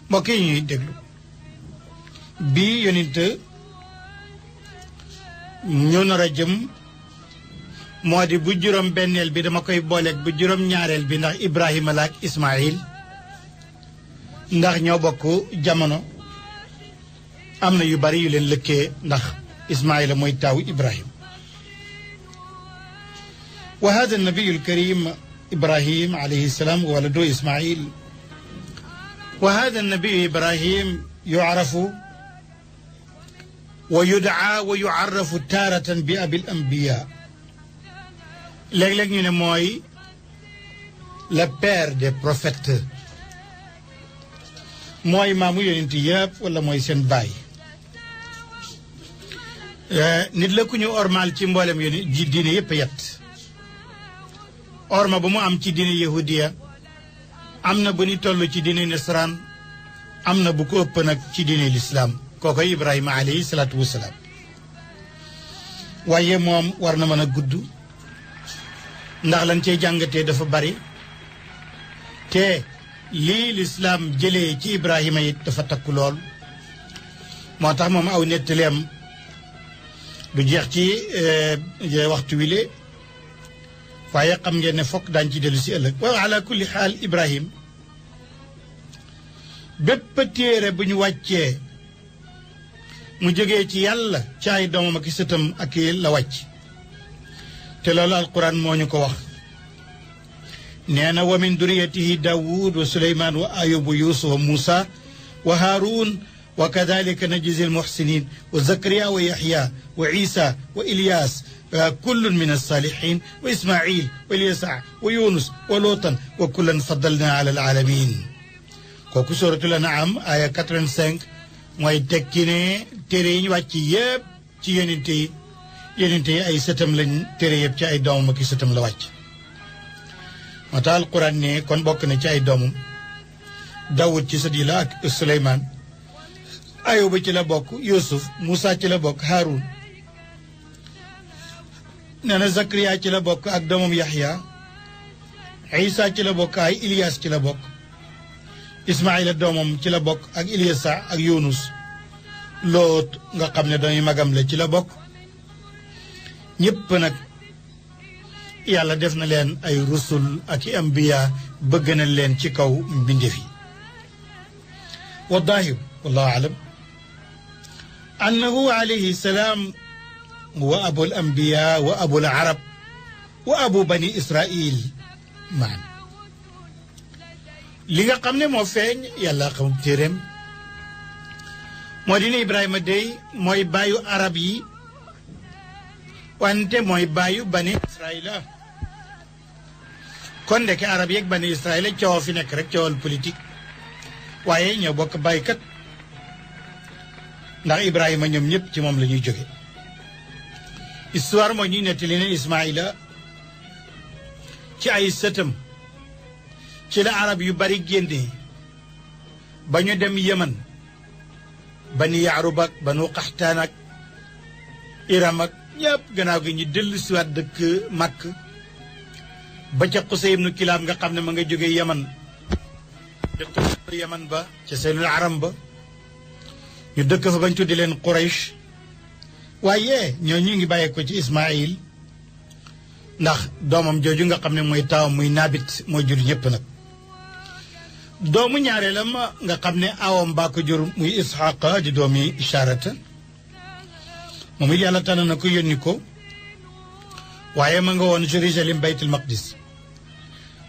mbokk yi ñuy déglu bii yonent ñu nar a jëm moo di bu juróom benneel bi dama koy booleeg bu juróom ñaareel bi ndax Ibrahima la ak Ismaïl ndax ñoo bokk jamono am na yu bari yu leen lëkkee ndax Ismaïla mooy taawu Ibrahim wa hada nabiyu alkarim Ibrahim alayhi salaam waladu Ismaïl wa hada nabiyu Ibrahim yu'rafu wa yud'a wa yu'arrafu taaratan bi abil anbiya léeg-léeg ñu ne mooy le père des prophètes mooy maamu yonent yëpp wala mooy seen baay nit la ku ñu ormal ci mboolem yonent ji diine yëpp yet orma bu mu am ci diine yahudiya am na bu ñu toll ci diine nasaraan am na bu ko ëpp nag ci diine lislaam kookoy Ibrahima alayhi salaatu wasalaam waaye moom war na mën a gudd ndax lan cee jàngatee dafa bari te lii lislaam jëlee ci Ibrahima it dafa takku lool moo tax moom aw nettaleem du jeex ci waxtu wile waaye xam ngeen ne fokk daañu ci dellu si ëllëg wa ala kulli xaal Ibrahim bépp téere bu ñu wàccee mu jógee ci yàlla ci ay doomam ak sëtam ak la wàcc te loolu alquran moo ñu ko wax nee na wa min duriyatihi Daawud wa Suleymaan wa Ayub wa Yuusuf wa Muusa wa Haaruun wa kadalika najzi almuhsinin wa Zakariya wa Yaxya wa Isa wa Ilyas kullun min alsalihin wa Ismail wa Ilyasa wa Yunus wa Lootan wa kullan faddalna ala alalamin kooku suratul An'am aya 85 mooy tekki ne téere yi ñu wàcc yëpp ci yonente yi ay sëtam lañ téere yëpp ci ay doomam ak sëtam la wàcc moo tax alquran ne kon bokk na ci ay doomam Dawud ci sët yi la ak Suleymaan Ayuba ci la bokk Yuusuf Muusa ci la bokk Haarun nee na Zakariya ci la bokk ak doomam Yaxya Isa ci la bokk ay Ilyas ci la bokk Ismaila doomam ci la bokk ak Ilyasa ak Yunus Loot nga xam ne doomi magam la ci la bokk ñëpp nag yàlla def na leen ay rusul ak i ambiya bëgg na leen ci kaw mbindeef yi wa daahir wallahu alam annahu alayhi salaam wa abul anbiya wa abul arab wa abu bani israil maan li nga xam ne moo feeñ yàlla xam téeréem moo di ne Ibrahima day mooy baayu arab yi wante mooy baayu bani israila kon ndeke arab yeeg bani israila coow fi nekk rek coowal politique waaye ñoo bokk baykat ndax Ibrahima ñoom ñëpp ci moom la ñuy jóge histoire moo ñuy nettali ne Ismaila ci ay sëtam ci la arab yu bari génne ba ñu dem Yaman bani Yaarub ak banu Qaxtaan ak Iram ak ñëpp gannaaw gi ñu dellu siwaat dëkk Makk ba ca Qusay ibnu Kilaab nga xam ne ma nga jógee Yaman dëkk Yaman ba ca seenul aram ba ñu dëkk fa bañ tuddi leen Quraysh waaye ñoo ñu ngi bàyyee ko ci Ismaïl ndax doomam jooju nga xam ne mooy taawam muy Naabit moo jur ñëpp nag doomu ñaareelam nga xam ne awam baa ko jur muy Isxaaqa di doomi Ishaarata moom it yàlla tànn na ko yónni ko waaye ma nga woon Jérusalem baytul maqdis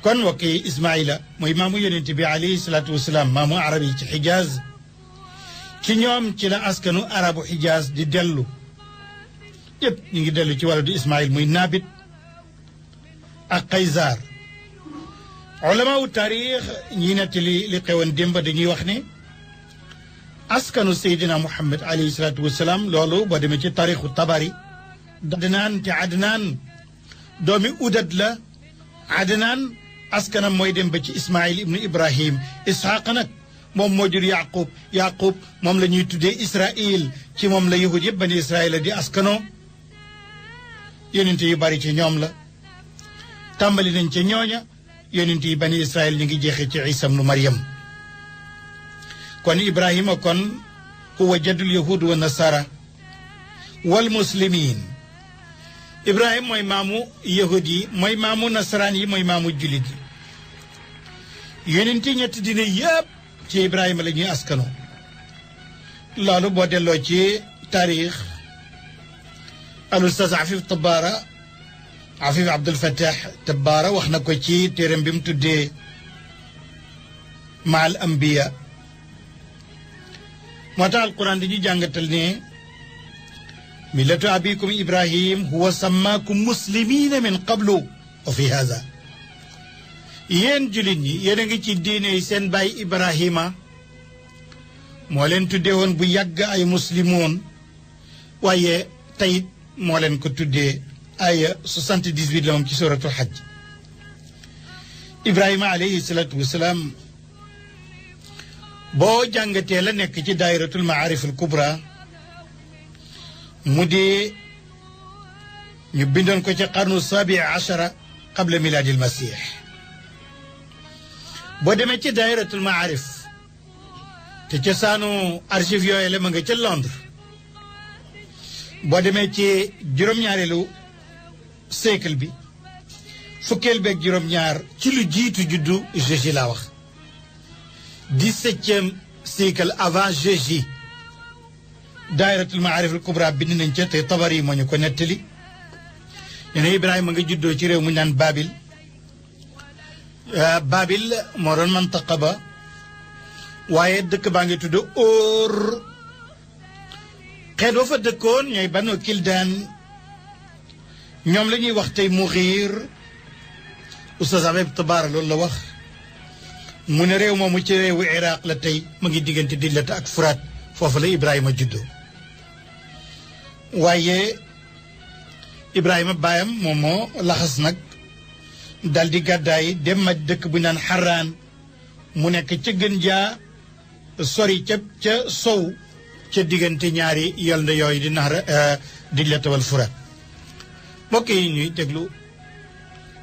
kon wakki Ismaïla mooy maamu yonent bi alayhi salaatu wasalaam maamu arab yi ci Xijaaz ci ñoom ci la askanu arabu Xijaaz di dellu yëpp ñu ngi dellu ci waladu Ismaïl muy Naabit ak Qaysar ulama wu taarix ñi nettali li xewoon démb dañuy wax ne askanu Seydina Muhammad alayhi salaatu wasalaam loolu boo demee ci taarixu Tabari Adnaan te Adnaan doomi Udad la Adnaan askanam mooy dem ba ci Ismaïl ibnu Ibrahim Isxaaq nag moom moo jur Yaqub moom la ñuy tuddee Israël ci moom la yahud yëpp bani Israël di askano yonent yu bari ci ñoom la tàmbali nañ ca ñooña yonent yi bani Israël ñu ngi jeexee ci Isa ibnu Maryam kon Ibrahima kon huwa jaddul yahud wa nasara wal muslimin Ibrahima mooy maamu yahud yi mooy maamu nasaraan yi mooy maamu jullit yi yonenti ñetti diine yépp ci Ibrahima la ñuy askano loolu boo delloo ci taarix al ustaz Afif Tabbara Afif Abdul Fattah Tabbara wax na ko ci téeram bi mu tuddee maal ambiya moo tax alquran dañuy jàngatal ne millatu abikum ibrahim huwa sammaakum muslimina min qablu wa fi hada yéen jullit ñi yéen a ngi ci diine seen baay Ibrahima moo leen tuddee woon bu yàgg ay muslimoon waaye tey moo leen ko tuddee aya 78 la moom ci suratul hajj Ibrahima alayhi salatu wasalaam boo jàngatee la nekk ci daayiratul maarif al kubra mu di ñu bindoon ko ci qarnu sabi achara qabla milaadil masih boo demee ci daayiratul maarif te cosaanu archive yooyu la ma nga ca Londres boo demee ci juróom-ñaareelu siècle bi fukkeel beeg juróom-ñaar ci lu jiitu juddu Jésus laa wax 17e siècle avant Jésus daayiratul maarif al kubra bind nañ ca te Tabari moo ñu ko nettali ñu ne Ibrahima nga juddoo ci réew mu ñu naan Babil Babil moo doon mantaqa ba waaye dëkk baa ngi tudd Óor xeet wa fa dëkkoon ñooy Banu Kildaan ñoom la ñuy wax tey Muxiir Oustaz Habib Tabara loolu la wax mu ne réew moomu ci réewu Iraq la tey mu ngi diggante Dillata ak Furaat foofu la Ibrahima juddoo waaye Ibrahima baayam moom moo laxas nag dal di gàddaay dem ma dëkk bu naan Xaraan mu nekk ca gën jaa sori ca sow ca diggante ñaari yolnde yooyu di nax Dillata wal Furaat mbokk yi ñuy déglu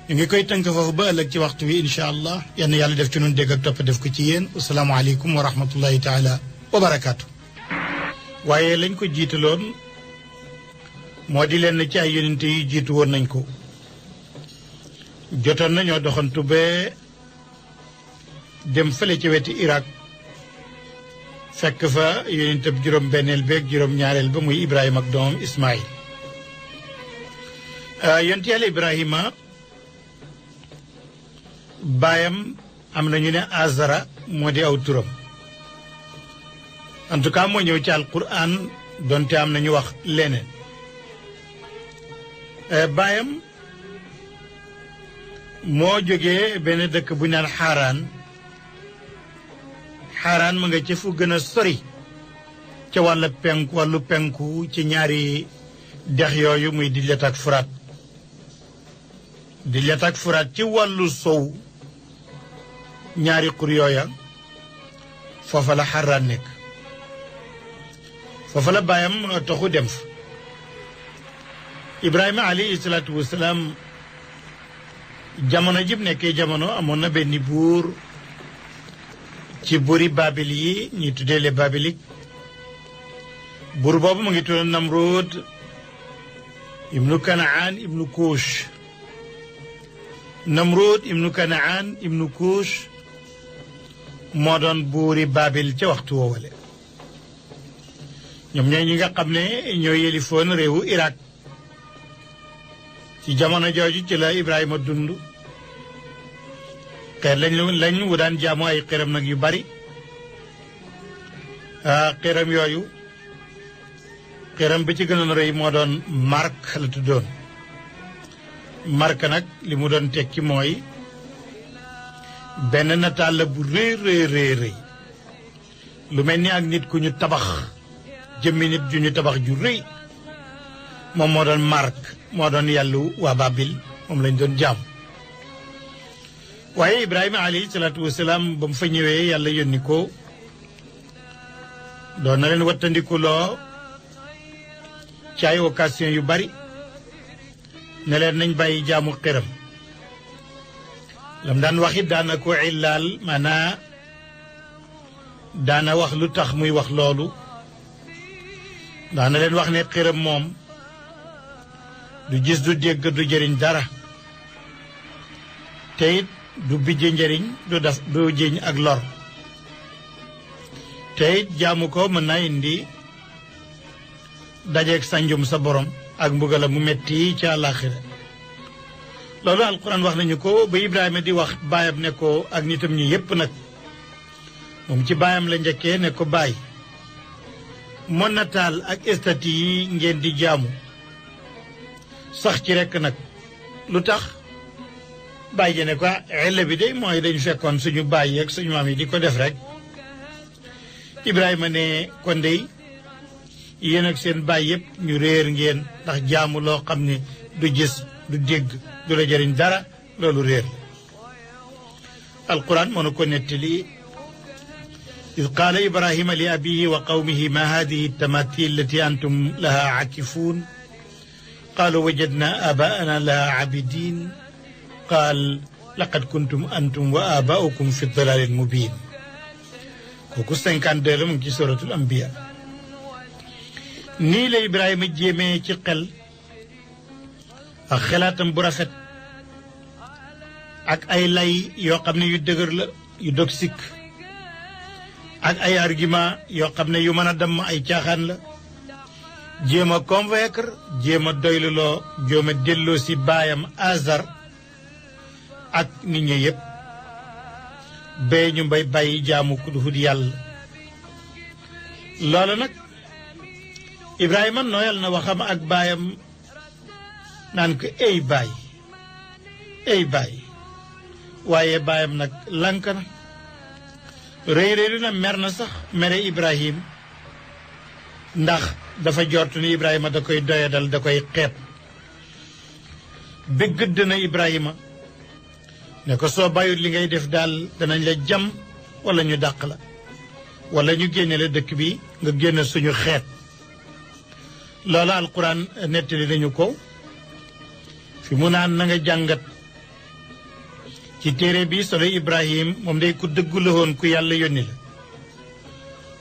ñu ngi koy tënk foofu ba ëllëg ci waxtu wi incha allah yal na yàlla def ci nun dégg ak topp def ko ci yéen asalaamaaleykum wa rahmatullahi taala wa barakaatu. waaye lañ ko jiitaloon moo di leen ci ay yonente yi jiitu woon nañ ko jotoon nañoo doxantu ba dem fële ci weti Irak fekk fa yonente bi juróom-benneel beeg juróom-ñaareel ba muy Ibrahima ak doomam Ismaïl yonent yàlla Ibrahima baayam am na ñu ne Azara moo di aw turam en tout cas moo ñëw ci alquran donte am na ñu wax leneen baayam moo jógee benn dëkk bu ñu naan Xaaraan ma nga ca fu gën a sori ca wàllu penku ci ñaari dex yooyu muy Dillata ak Furaat Dillata ak Furaat ci wàllu sow ñaari xur yooya foofa la Xaraan nekk foofa la baayam taxu dem fa Ibrahima alayhi salaatu wasalaam jamono jib nekkee jamono amoon na benn buur ci buuri Babil yi ñuy tuddee les Babiliques buur boobu mu ngi tudd Namrud ibnu Kanaan ibnu Kuush Namrud ibnu Kanaan ibnu Kuush moo doon buuri Babil ca waxtu woowale ñoom ñooy ñi nga xam ne ñoo yëlifoon réewu Irak ci jamono jooju ci la Ibrahima dund xeet lañ wu daan jaamu ay xiram nag yu bari xiram yooyu xiram bi ci gënoon rëy moo doon Mark la tuddoon Mark nag li mu doon tekki mooy benn nataal la bu rëy lu mel ni ak nit ku ñu tabax jëmmi nit ju ñu tabax ju rëy moom moo doon Mark moo doon yàllu waa Babil moom lañ doon jaam waaye Ibrahima alayhi salaatu wasalaam ba mu fa ñëwee yàlla yónni ko doon na leen wattandikuloo ci ay occasion yu bari ne leen nañ bàyyi jaamu xiram lam daan waxit daana ko illaal maanaa daana wax lu tax muy wax loolu daana leen wax ne xiram moom du gis du dégg du jëriñ dara te it du bijje njëriñ du jiñ ak lor te it jaamu ko mën naa indi dajeeg sanjum sa borom ak mbugala mu metti ci àllaaxira loolu alquran wax nañu ko ba Ibrahima di wax baayam ne ko ak nitam ñi yépp nag moom ci baayam la njëkkee ne ko baay monataal ak estati yi ngeen di jaamu sax ci rekk nag lu tax baay ji ne ko xelle bi de mooy dañu fekkoon suñu baay ak suñu maam yi di ko def rek Ibrahima ne kon dey yéen ak seen baay yépp ñu réer ngeen ndax jaamu loo xam ne du gis du dégg du la jëriñ dara loolu réer alquran moo na ko nettali إذ قال إبراهيم لأبيه وقومه ما هذه التماثيل التي أنتم لها عاكفون قالوا وجدنا آباءنا لها عابدين قال لقد كنتم أنتم وآباؤكم في الضلال المبين kooku 52 mu ngi ci suratul Anbiya nii la Ibrahima jéemee ci xel ak xelaatam bu rafet ak ay lay yoo xam ne yu dëgër la yu dog sikk ak ay argument yoo xam ne yu mën a damm ay caaxaan la jéem a convaincre jéem a doyluloo jéem a delloo si baayam Azar ak nit ñi yépp bee ñu mbay bàyyi jaamu ku duhut yàlla loolu nag Ibrahima nooyal na waxam ak baayam naan ko ey baay waaye baayam nag lank na réeréeru na mer na sax mere Ibrahim ndax dafa jortu ni Ibrahima da koy doyadal da koy xeeb bi gëdd na Ibrahima ne ko soo bàyyut li ngay def daal danañ la jam wala ñu dàq la wala ñu génne la dëkk bi nga génne suñu xeet loola alquran nettali nañu ko fi mu naan na nga jàngat ci téere bi solo Ibrahim moom day ku dëggu la woon ku yàlla yónni la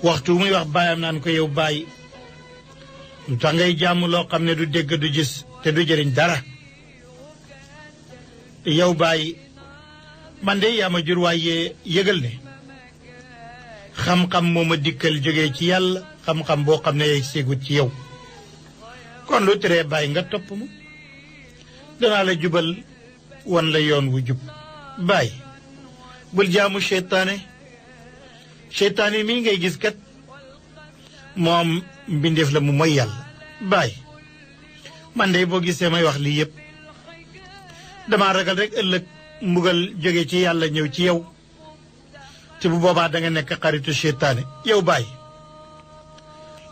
waxtu muy wax baayam naan ko yow bàyyi lu tax ngay jaamu loo xam ne du dégg du gis te du jëriñ dara yow bàyyi man de yaa ma jur waaye yëgal ne xam-xam moo ma dikkal jógee ci yàlla xam-xam boo xam ne seegut ci yow kon lu teree bàyyi nga topp mu danaa la jubal wan la yoon wu jub baay bul jaamu seytaane mii ngay gis kat moom mbindeef la mu mooy yàlla baay man de boo gisee may wax lii yépp dama ragal rek ëllëg mbugal jóge ci yàlla ñëw ci yow te bu boobaa da nga nekk xaritu seytaane yow baay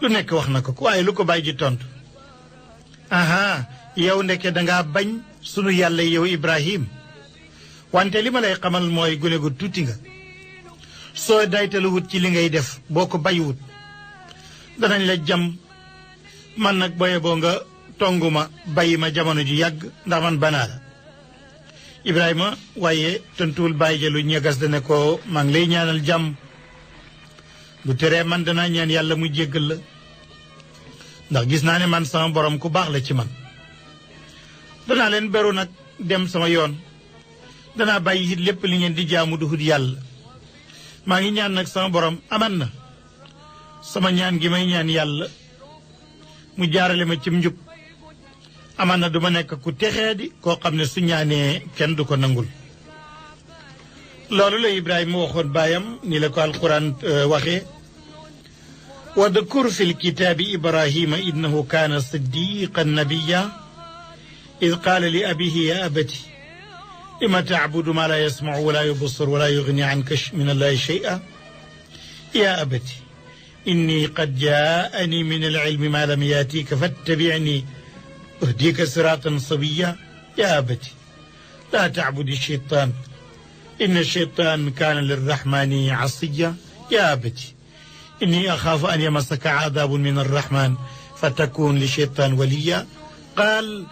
lu nekk wax na ko waaye lu ko baay ji tontu aha yow ndekke dangaa bañ sunu yàlla yow Ibrahim wante li ma lay xamal mooy gune gu tuuti nga soo daytaluwut ci li ngay def boo ko bayiwut danañ la jam man nag boye boo nga tonguma bàyyi ma jamono ji yàgg ndax man banaa la Ibrahima waaye tontuwul bàyyi ja lu ñegas dane ko maa ngi lay ñaanal jàmm bu teree man danaa ñaan yàlla mu jéggal la ndax gis naa ne man sama borom ku baax la ci man danaa leen beru nag dem sama yoon danaa bàyyi it lépp li ngeen di jaamu duhut yàlla maa ngi ñaan nag sama borom aman na sama ñaan gi may ñaan yàlla mu jaarale ma cim njub aman na du ma nekk ku texee di koo xam ne su ñaanee kenn du ko nangul loolu la Ibrahima waxoon baayam ni la ko alquran waxee wa dakur fi lkitaabi Ibrahima innahu kaana siddiqan nabiyya id qaala li abihi ya abati lima tacbudu ma la yasmacu wala yubsir wala yugni anka min allahi shay'a ya abati inni qad jaani min alcilmi ma lam yaatika fattabicni uhdika siratan sawiya ya abati la tacbudi shaytan inna shaytan kaana lirrahmani casiya ya abati inni axaafu an yamassaka cadaabun min arrahman fatakun lishaytan waliya qaal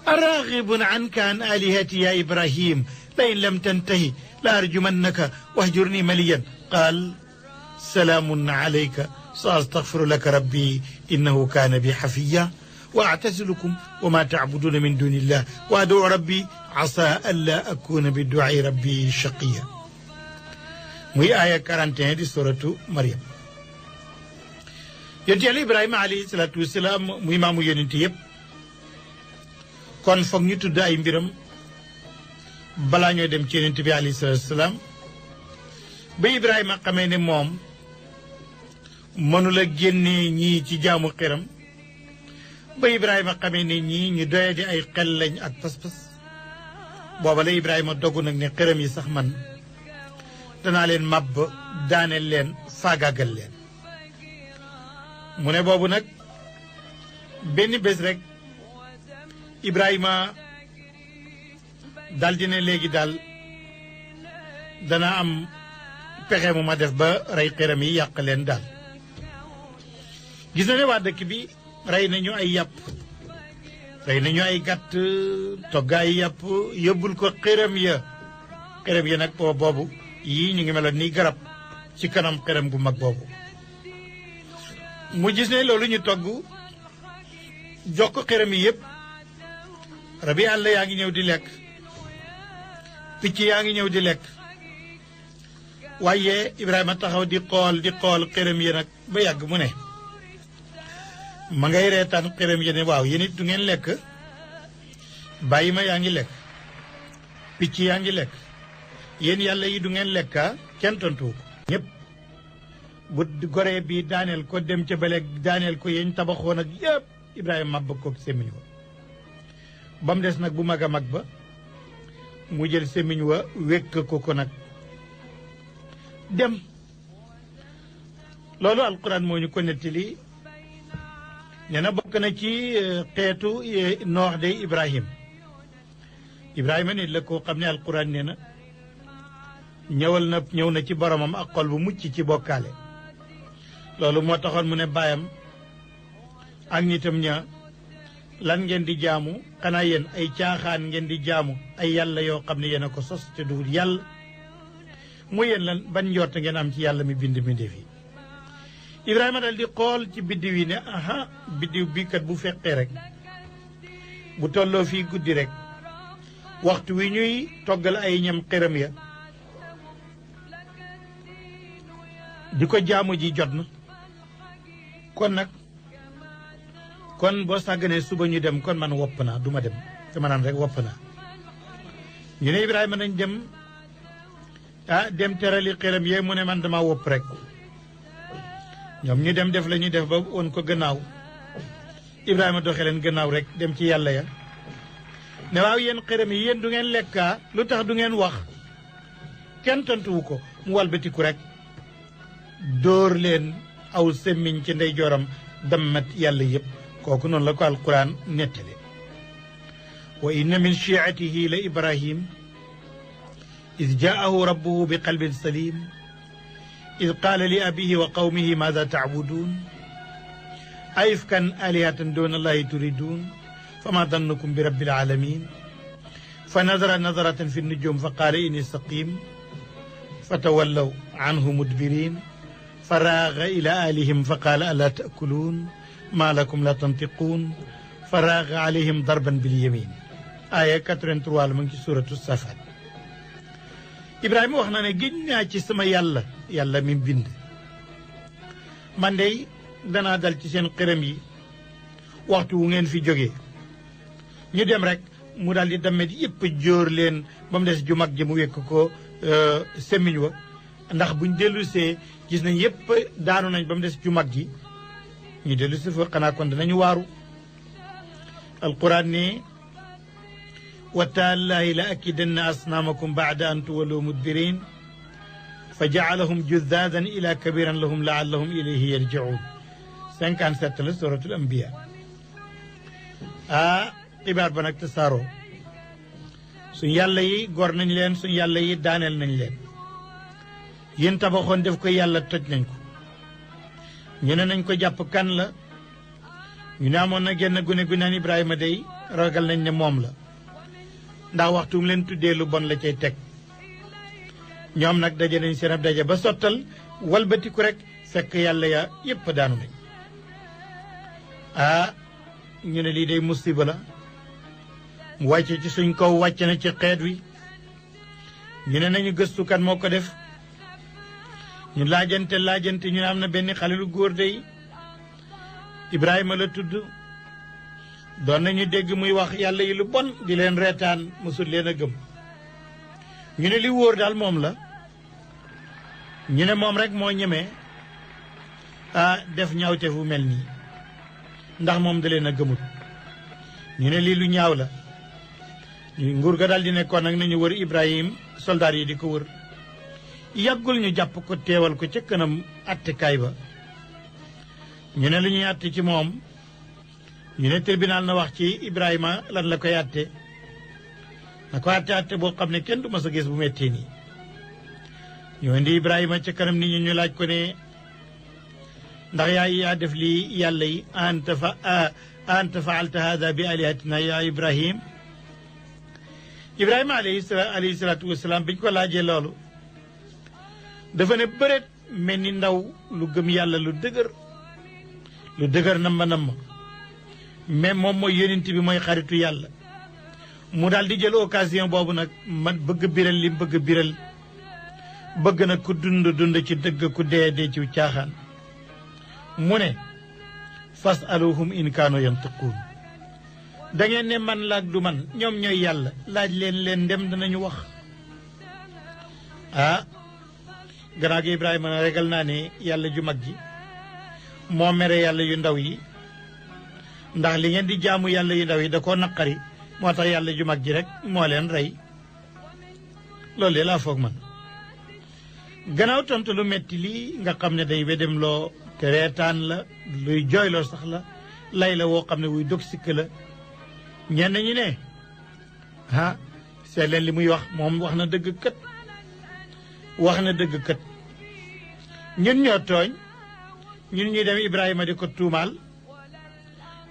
أراغب عنك عن آلهتي يا إبراهيم لئن لم تنتهي لأرجمنك واهجرني مليا قال salaamun alayka sa astaghfiru laka rabbi innahu kaana bi xafiya wa atasilukum wa ma tacbuduuna min duni illah wa ad'u rabbi asa an la akuna bi duai rabbi shaqiya muy aaya 41 di suratu Maryam. yonent Yàlla Ibrahima alayhi salaatu wasalaam muy maamu yonent yëpp kon foog ñu tudd ay mbiram balaa ñoo dem ci yonent bi alayhi salaatu wasalaam ba Ibrahima xamee ne moom mënula génnee ñii ci jaamu xiram ba Ibrahima xamee ne ñii ñu doye di ay xel lañ ak pas-pas booba la Ibrahima dogu nag ne xiram yi sax man danaa leen màbb daaneel leen faagaagal leen mu ne boobu nag benn bés rek Ibrahima daldi ne léegi daal dana am pexe mu ma def ba rey xiram yi yàq leen daal gis na ne waa dëkk bi rey nañu ay yàpp rey nañu ay gàtt togg ay yàpp yóbbul ko xiram ya nag boobu yii ñu ngi meloon ni garab ci kanam xiram gu mag boobu mu gis ne loolu ñu togg jox ko xiram yi yëpp rabi àll yaa ngi ñëw di lekk picc yaa ngi ñëw di lekk waaye Ibrahima taxaw di xool xiram yi nag ba yàgg mu ne ma ngay reetaan xiram yi ne waaw yéen it du ngeen lekk bàyyi ma yaa ngi lekk picc yaa ngi lekk yéen yàlla yi du ngeen lekka kenn tontu ko ñëpp bu goree bi daaneel ko dem ca bële daaneel ko yéen tabaxoon ak yëpp Ibrahima màbb ko sémmiñ wa ba mu des nag bu mag a mag ba mu jël sémmiñ wa wékk ko nag dem loolu alquran moo ñu ko nettali nee na bokk na ci xeetu noox de Ibrahima nit la koo xam ne alquran nee na ñëw na ci boromam ak xol bu mucc ci bokkaale loolu moo taxoon mu ne baayam ak nitam ña lan ngeen di jaamu xanaa yéen ay caaxaan ngeen di jaamu ay yàlla yoo xam ne yéen a ko sos te duwul yàlla mu yéen lan ban njort ngeen am ci yàlla mi bind mi def yi Ibrahima dal di xool ci biddiw yi ne aha biddiw bii kat bu fekkee rek bu tolloo fii guddi rek waxtu wi ñuy toggal ay ñam xiram ya di ko jaamu ji jot na kon boo sàgganee suba ñu dem kon man wopp naa du ma dem dama naan rek wopp naa ñu ne Ibrahima nañ dem dem terali xiram yee mu ne man dama wopp rek ñoom ñu dem def la ñuy def ba woon ko gannaaw Ibrahima doxe leen gannaaw rek dem ci yàlla ya ne waaw yéen xiram yi yéen du ngeen lekkaa lu tax du ngeen wax kenn tontuwu ko mu walbatiku rek dóor leen aw semmiñ ci ndeyjooram dammat yàlla yëpp kooku noonu la ko alquran nettali wa inna min shi'atihi la ibrahim id jaahu rabbuhu bi qalbin salim id qaala li abihi wa qawmihi maada tacbuduun aifkan alihatan duna allahi turidun fama dannukum bi rabbil alamin fa nadara nadaratan fi nujum fa qaala inni saqim fa tawallaw anhu mudbirin fa raaga ila alihim fa qaala alaa taakuluun maa lakum la tantiquun fa raaga alayhim darban bil yamin aaya 83 la mu ngi ci suratu Safaat Ibrahima wax na ne génn naa ci sama yàlla mi bind man dey danaa dal ci seen xërëm yi waxtu wu ngeen fi jógee ñu dem rek mu daal di damet yëpp jóor leen ba mu des ju mag ji mu wekk ko semmiñ wa ndax buñ dellusee gis nañ yëpp daanu nañ ba mu des ju mag ji ñu dellu si fa xanaa kon danañu waaru alquran ne wa taallahi la akidanna asnaamakum baada an tuwallu mudbirin fa jaalahum juddaadan ila kabiran lahum laallahum ilayhi yarjiun 57 la suratul anbiya xibaar ba nag tasaaroo suñ yàlla yi gor nañ leen suñ yàlla yi daaneel nañ leen yéen tabaxoon def ko yàlla toj nañ ko ñu ne nañ ko jàpp kan la ñu ne amoon na genn gune gu naan Ibrahima day ragal nañ ne moom la ndax waxtu mu leen tuddee lu bon la cay teg ñoom nag daje nañ seen ab daje ba sottal walbatiku rek fekk yàlla ya yépp daanu nañ ñu ne lii day musiba la mu wàcce ci suñ kaw wàcce na ci xeet wi ñu ne nañu gëstu kan moo ko def ñu laajante ñu ne am na benn xale lu góor day Ibrahima la tudd doon nañu dégg muy wax yàlla yi lu bon di leen reetaan mësul leen a gëm ñu ne li wóor daal moom la ñu ne moom rek moo ñemee def ñaawte fu mel nii ndax moom da leen a gëmut ñu ne lii lu ñaaw la nguur ga daal di nekkoon nag nañu wër Ibrahim soldaar yi di ko wër yàggul ñu jàpp ko teewal ko ca kanam attekaay ba ñu ne lu ñuy atte ci moom ñu ne tribunal na wax ci Ibrahima lan la koy atte na ko atte boo xam ne kenn du mas a gis bu mettee nii ñu indi Ibrahima ca kanam nit ñi ñu laaj ko ne ndax yaa def lii yàlla yi anta faalta hada bi alihatina ya Ibrahim Ibrahima alayhi salaatu wasalaam biñ ko laajee loolu dafa ne bëreet mel ni ndaw lu gëm yàlla lu dëgër namma mais moom mooy yonent bi mooy xaritu yàlla mu daal di jël occasion boobu nag man bëgg biral li bëgg biral bëgg na ku dund ci dëgg ku dee ci caaxaan mu ne fasaluhum in kaanu yantiquun da ngeen ne man laak du man ñoom ñooy yàlla laaj leen dem danañu wax gannaaw gi Ibrahima na regal naa ne yàlla ju mag ji moo mere yàlla yu ndaw yi ndax li ngeen di jaamu yàlla yu ndaw yi da koo naqari moo tax yàlla ju mag ji rek moo leen rey loolu de laa foog man gannaaw tontu lu metti lii nga xam ne day wedem loo te reetaan la luy jooyloo sax la lay la woo xam ne wuy dog sikk la ñenn ñi ne seet leen li muy wax moom wax na dëgg kët ñun ñoo tooñ ñun ñuy dem Ibrahima di ko tuumaal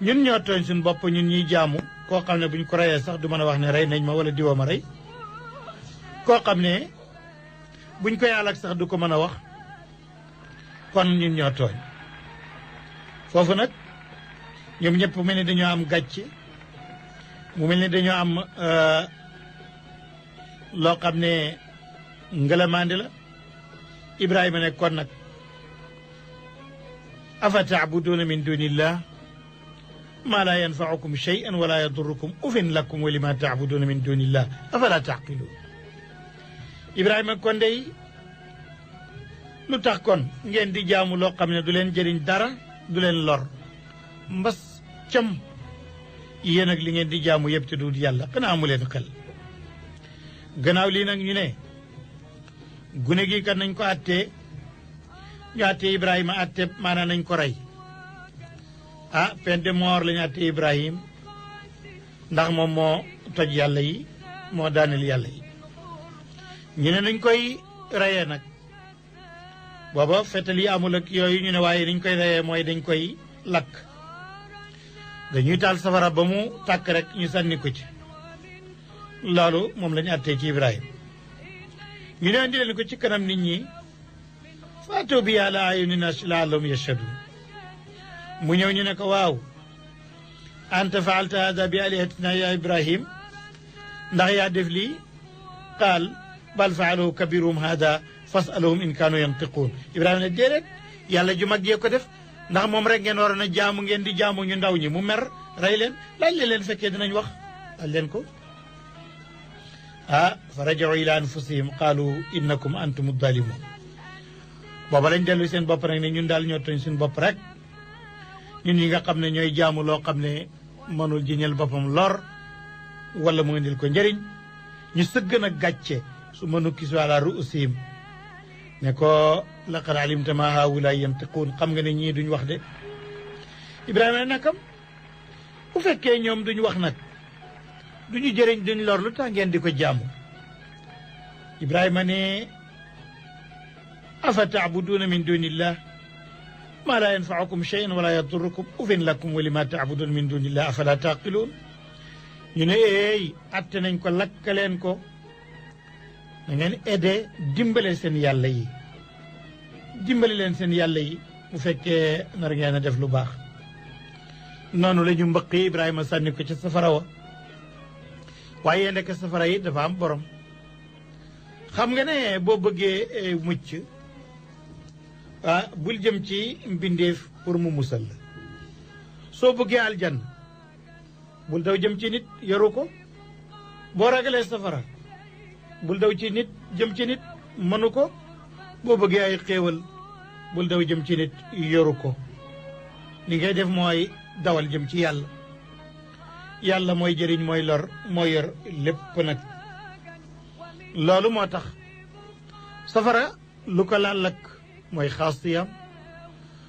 ñun ñoo tooñ suñu bopp ñun ñuy jaamu koo xam ne buñ ko reyee sax du mën a wax ne rey nañ ma wala diwoo ma rey koo xam ne buñ koy alak sax du ko mën a wax kon ñun ñoo tooñ foofu nag ñoom ñëpp mel ni dañoo am gàcce mu mel ni dañoo am loo xam ne ngëlamaandi la Ibrahima ne kon nag afa taabuduuna min dunillah ma la yanfaukum shay'an wala yadurrukum ufin lakum wa lima taabuduuna min dunillah afala taqiluun Ibrahima kon dey lu tax kon ngeen di jaamu loo xam ne du leen jëriñ dara du leen lor mbas cam yéen ak li ngeen di jaamu yëpp te du yàlla xanaa amu leen xel gannaaw lii nag ñu ne gune gi kan nañ ko attee ñu attee Ibrahima attee maanaam nañ ko rey peine de mort la ñu attee Ibrahima ndax moom moo toj yàlla yi moo daaneel yàlla yi ñu ne nañ koy reyee nag booba fetal yi amul ak yooyu ñu ne waaye niñ koy reyee mooy dañ koy lakk dañuy taal safara ba mu tàkk rek ñu sànni ko ci loolu moom la ñu attee ci Ibrahima ñu ne andi leen ko ci kanam nit ñi faatoo bi yàlla ayuni nas laallahum yashhadun mu ñëw ñu ne ko waaw anta faalta hada bi alihatina ya Ibrahim ndax yaa def lii qaal bal faalahu kabiruhum hada fasaluhum in kaanu yantiquun Ibrahima ne déedéet yàlla ju mag jee ko def ndax moom rek ngeen waroon a jaamu ngeen di jaamu ñu ndaw ñi mu mer rey leen laaj leen fekkee dinañ wax laaj leen ko fa rajau ila anfusihim qaalu innakum antum zalimun booba lañ dellu seen bopp nag ne ñun daal ñoo tooñ suñu bopp rek ñun ñi nga xam ne ñooy jaamu loo xam ne mënul jiñal boppam lor wala mu indil ko njëriñ ñu sëgg nag gàcce su mënu kis ala ruusihim ne ko laqad alimta ma haawulaa yantiquun xam nga ne ñii duñ wax de Ibrahima ne nakam bu fekkee ñoom duñ wax nag duñu jëriñ duñ lor lu tax ngeen di ko jaamu Ibrahima ne afa taabuduuna min dunillah ma la yanfaukum shay'an wala yadurrukum ufin lakum wa lima taabuduuna min dunillah afala taqiluun ñu ne atte nañ ko lakkaleen ko da ngeen aidé dimbale seen yàlla yi dimbali leen seen yàlla yi bu fekkee nar ngeen a def lu baax noonu la ñu mbëq Ibrahima sànni ko ci safara wa waaye ndeke safara yi dafa am borom xam nga ne boo bëggee mucc bul jëm ci mbindeef pour mu musal la soo bëggee aljanna bul daw jëm ci nit yoru ko boo ragalee safara bul daw ci nit jëm ci nit mënu ko boo bëggee ay xéewal bul daw jëm ci nit yoru ko li ngay def mooy dawal jëm ci yàlla yàlla mooy jëriñ mooy lor mooy yor lépp nag loolu moo tax safara lu ko laal lakk mooy xaasiyam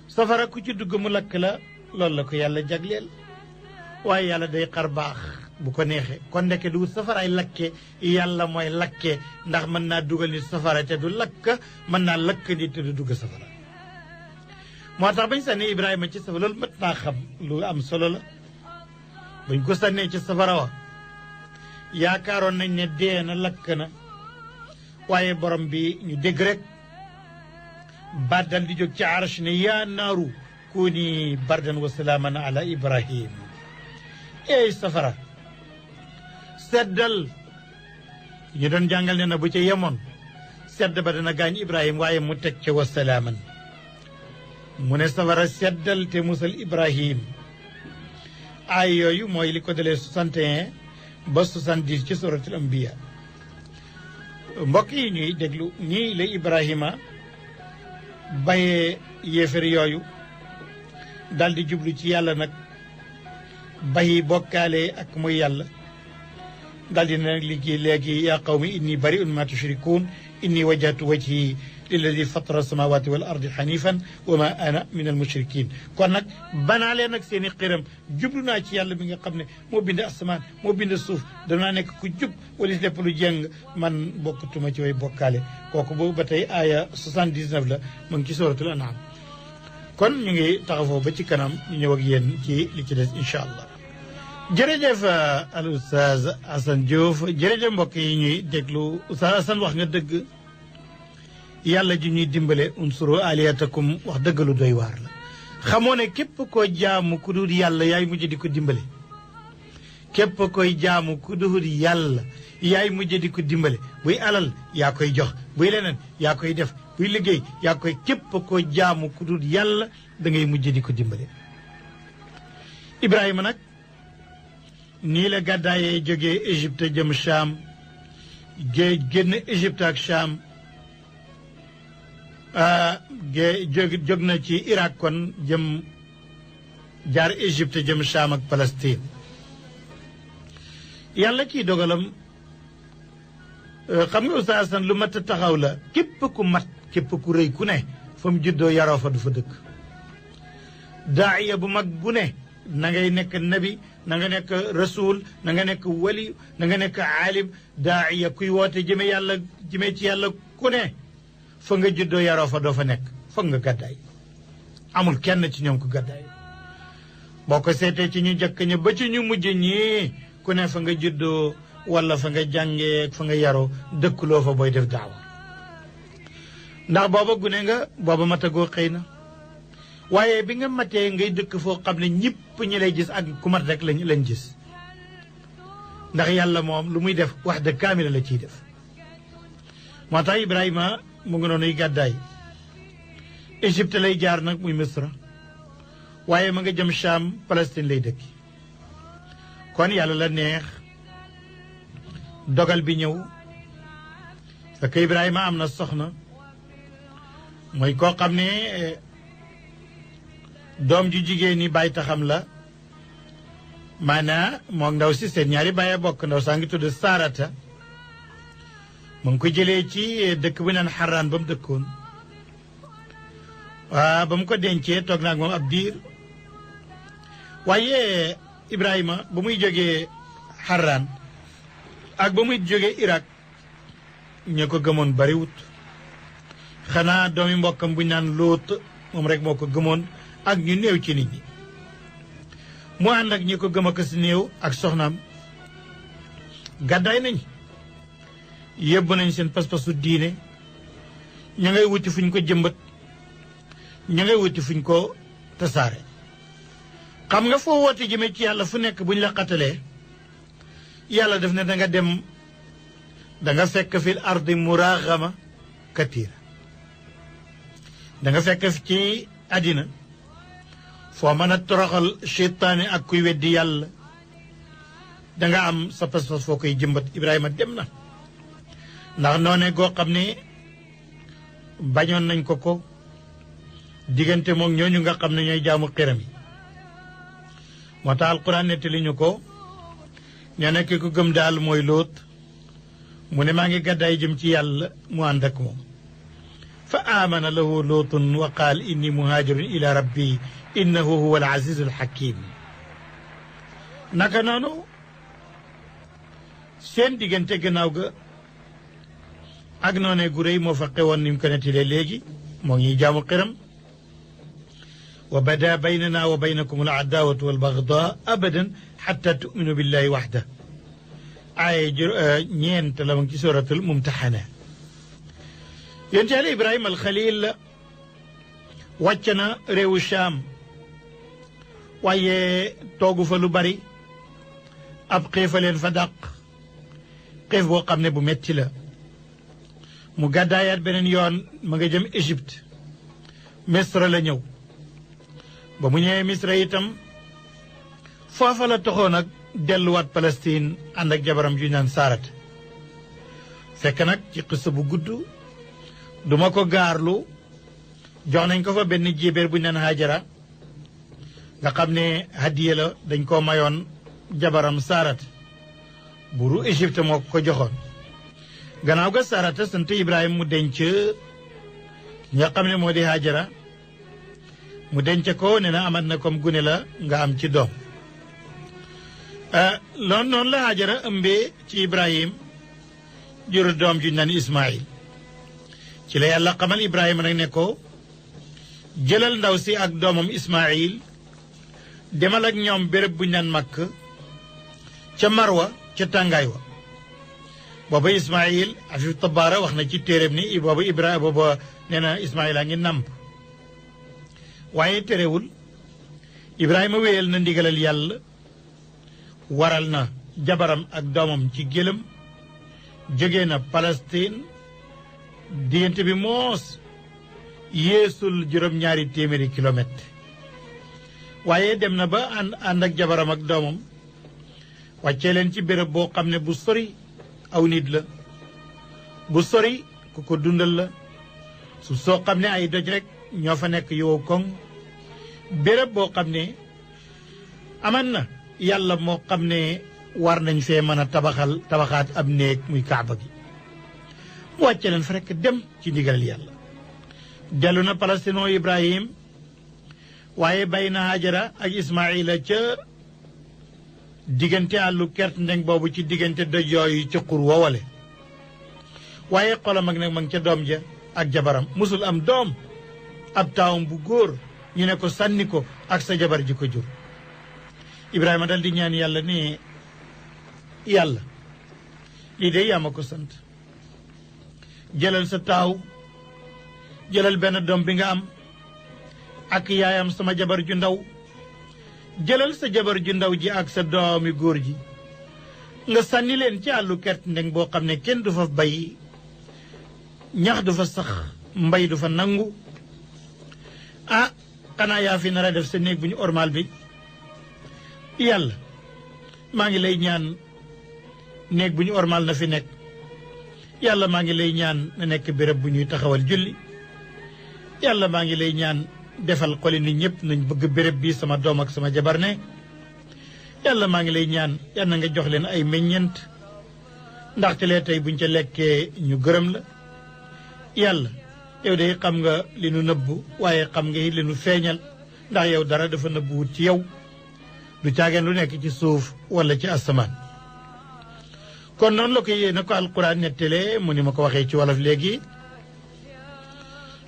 safara ku ci dugg mu lakk la loolu la ko yàlla jagleel waaye yàlla day xar baax bu ko neexee kon ndeke du safaraay lakke yàlla mooy lakke ndax mën naa dugal nit safara te du lakk mën naa lakk nit te du dugg safara moo tax bañ sànnee Ibrahima ci safara loolu mat naa xam lu am solo la bañ ko sànnee ci safara wa yaakaaroon nañ ne dee na lakk na waaye borom bi ñu dégg rek baat dal di jóg ci arsh ne yaa naaru kuuni bardan wa salaaman ala Ibrahim ey safara seddal ñu doon jàngal ne na bu ca yemoon sedd ba dana gaañ Ibrahim waaye mu teg ca wa salaaman mu ne safara seddal te musal Ibrahim ay yooyu mooy li ko dalee 61 ba 70 ci suratul anbiya mbokk yi ñuy déglu nii la Ibrahima bayee yéefar yooyu dal di jublu ci yàlla nag bayi bokkaale ak muy yàlla dal di ne nag léegi yaa qawmi inni bari'un ma tushrikuun inni wajjahtu wajhi lilladi fatara samawati wal ardi hanifan wa ma ana min al mushrikin kon nag banaa leen nag seen i xiram jublu naa ci yàlla bi nga xam ne moo bind asamaan moo bind suuf danaa nekk ku jub wala lépp lu jeng man bokkatuma ci way bokkaale kooku boobu ba tey aaya 79 la mu ngi ci suratul an'am kon ñu ngi taxawoo ba ci kanam ñu ñëw ak yéen ci li ci des incha allah jërëjëf al oustaz Assane Diouf jërëjëf mbokk yi ñuy déglu oustaz Assane wax nga dëgg yàlla ji ñuy dimbale unsuru aliyatakum wax dëgg lu doy waar la xamoo ne képp koo jaamu ku dul yàlla yaay mujj di ko dimbale képp koy jaamu ku dul yàlla yaay mujj di ko dimbale buy alal yaa koy jox buy leneen yaa koy def buy liggéey yaa koy képp koo jaamu ku dul yàlla da ngay mujj di ko dimbale Ibrahima nag nii la gàddaayee jógee Égypte jëm Cham génn Égypte ak Cham jóg na ci Irak kon jëm jaar Égypte jëm Cham ak Palestine yàlla ciy dogalam xam nga Oustaz Assane lu mat a taxaw la képp ku mat képp ku rëy ku ne fa mu juddoo yaroo fa du fa dëkk daaiya bu mag bu ne na ngay nekk nabi na nga nekk rasul na nga nekk wali na nga nekk aalim daaiya kuy woote jëme yàlla jëme ci yàlla ku ne fa nga juddoo yaroo fa doo fa nekk foog nga gàddaay amul kenn ci ñoom ku gàddaay boo ko seetee ci ñu jëkk ña ba ci ñu mujj ñii ku ne fa nga juddoo wala fa nga jàngee fa nga yaroo dëkkuloo fa booy def daawa ndax booba gune nga booba matagoo xëy na waaye bi nga matee ngay dëkk foo xam ne ñëpp ñi lay gis ak ku mat rek lañ gis ndax yàlla moom lu muy def wax de kaamila la ciy def moo tax Ibrahima mu ngi noonuy gàddaay Égypte lay jaar nag muy Misra waaye ma nga jëm Cham Palestine lay dëkki kon yàlla la neex dogal bi ñëw fekk Ibrahima am na soxna mooy koo xam ne doom ju jigéen ñi bàyyi taxam la maanaa moom ndaw si seen ñaari bàyyi bokk ndaw saa ngi tudd Sarata mu ngi ko jëlee ci dëkk bu naan Xaraan ba mu dëkkoon waaw ba mu ko dencee toog naa ak moom ab diir waaye Ibrahima ba muy jógee Xaraan ak ba muy jógee Irak ña ko gëmoon bariwut xanaa doomi mbokkam bu ñu naan Lóot moom rek moo ko gëmoon ak ñu néew ci nit ñi mu ànd ak ñi ko gëm ak si néew ak soxnaam gàddaay nañ yóbbu nañ seen pas-pasu diine ña ngay wuti fu ñu ko jëmbat ñu ngay wuti fuñ ko tasaare xam nga foo woote jëme ci yàlla fu nekk buñ la xatalee yàlla def ne da nga dem da nga fekk fil ardi muraagama katira da nga fekk ci àddina foo mën a toroxal seytaane ak kuy weddi yàlla da nga am sa pas-pas foo koy jëmbat Ibrahima dem na ndax noone goo xam ne bañoon nañ ko diggante moom ñooñu nga xam ne ñooy jaamu xiram yi moo tax alquran nettali ñu ko ñoo nekk ku gëm daal mooy Lóot mu ne maa ngi gàddaay jëm ci yàlla mu ànd ak moom fa aamana lahu Lóotun wa qaal inni muhaajirun ila rabbi innahu huwa al azizu al hakim naka noonu seen diggante gannaaw ga ak noone gu réy moo fa xewoon ni mu ko nettalee léegi moo ngi jaamu xiram wa bada baynana wa baynakum al adaawatu wal bagdaa abadan xatta tuminu billahi waxda ay ñeent la ma ngi ci suratul mumtaxana yonent Yàlla Ibrahima al Xalil wàcc na réewu Shaam waaye toogu fa lu bari ab xiifa leen fa dàq xiif boo xam ne bu metti la mu gàddaayaat beneen yoon ma nga jëm Égypte Misra la ñëw ba mu ñëwee Misra itam foofa la toxoon nag delluwaat Palestine ànd ak jabaram ju naan Saarat fekk nag ci xissa bu gudd duma ko gaarlu jox nañ ko fa benn jéebéer bu ñu naan Hajara nga xam ne hadiya la dañ koo mayoon jabaram Saarat buuru Égypte moo ko joxoon gannaaw ga Saarata sant Ibrahima mu denc nga xam ne moo di Hajara mu denc ko ne na amat na comme gune la nga am ci doom loolu noonu la Hajara ëmbee ci Ibrahima juru doom ju naan Ismaïl ci la yàlla xamal Ibrahima nag ne ko jëlal ndaw si ak doomam Ismaïl demal ak ñoom béréb bu ñu naan Makk ca Marwa ca tàngaay wa booba Ismaïl Afif Tabaara wax na ci téeréb ni booba Ibrahima booba nee na Ismaïl a ngi nàmp waaye terewul Ibrahima wéyal na ndigalal yàlla waral na jabaram ak doomam ci gëlëm jóge na Palestine diggante bi moos yeesul juróom-ñaari téeméeri kilomètre waaye dem na ba ànd ak jabaram ak doomam wàccee leen ci béréb boo xam ne bu sori aw nit la bu sori ku ko dundal la su soo xam ne ay doj rek ñoo fa nekk yow koŋ béréb boo xam ne aman na yàlla moo xam ne war nañ fee mën a tabaxaat ab néeg muy kaaba gi mu wàcce leen fa rekk dem ci ndigalal yàlla dellu na palestino Ibrahim waaye bay na Hajara ak Ismaïla ca diggante àllu kert ndeng boobu ci diggante doj yooyu ca xur wowale waaye xolam ak nag ma ngi ca doom ja ak jabaram musul am doom ab taawam bu góor ñu ne ko sànni ko ak sa jabar ji ko jur Ibrahima dal di ñaan yàlla ne yàlla lii de yaa ma ko sant jëlal sa taaw jëlal benn doom bi nga am ak yaayam sama jabar ju ndaw jëlal sa jabar ju ndaw ji ak sa doomi góor ji nga sànni leen ci àllu kert ndeng boo xam ne kenn du fa bay ñax du fa sax mbay du fa nangu ah xanaa yaa fi nar a def sa néeg bu ñu ormal bi yàlla maa ngi lay ñaan néeg bu ñu ormal na fi nekk yàlla maa ngi lay ñaan na nekk béréb bu ñuy taxawal julli yàlla maa ngi lay ñaan defal xoli nit ñëpp nañ bëgg béréb bi sama doom ak sama jabar ne yàlla maa ngi lay ñaan yàlla nga jox leen ay meññeent ndaxte lee tey buñ ca lekkee ñu gërëm la yàlla yow de xam nga li nu nëbbu waaye xam nga it li nu feeñal ndax yow dara dafa nëbbu wut ci yow du caageen lu nekk ci suuf wala ci asamaan kon noonu la ko yéena ko alquran nettalee mu ni ma ko waxee ci wolof léegi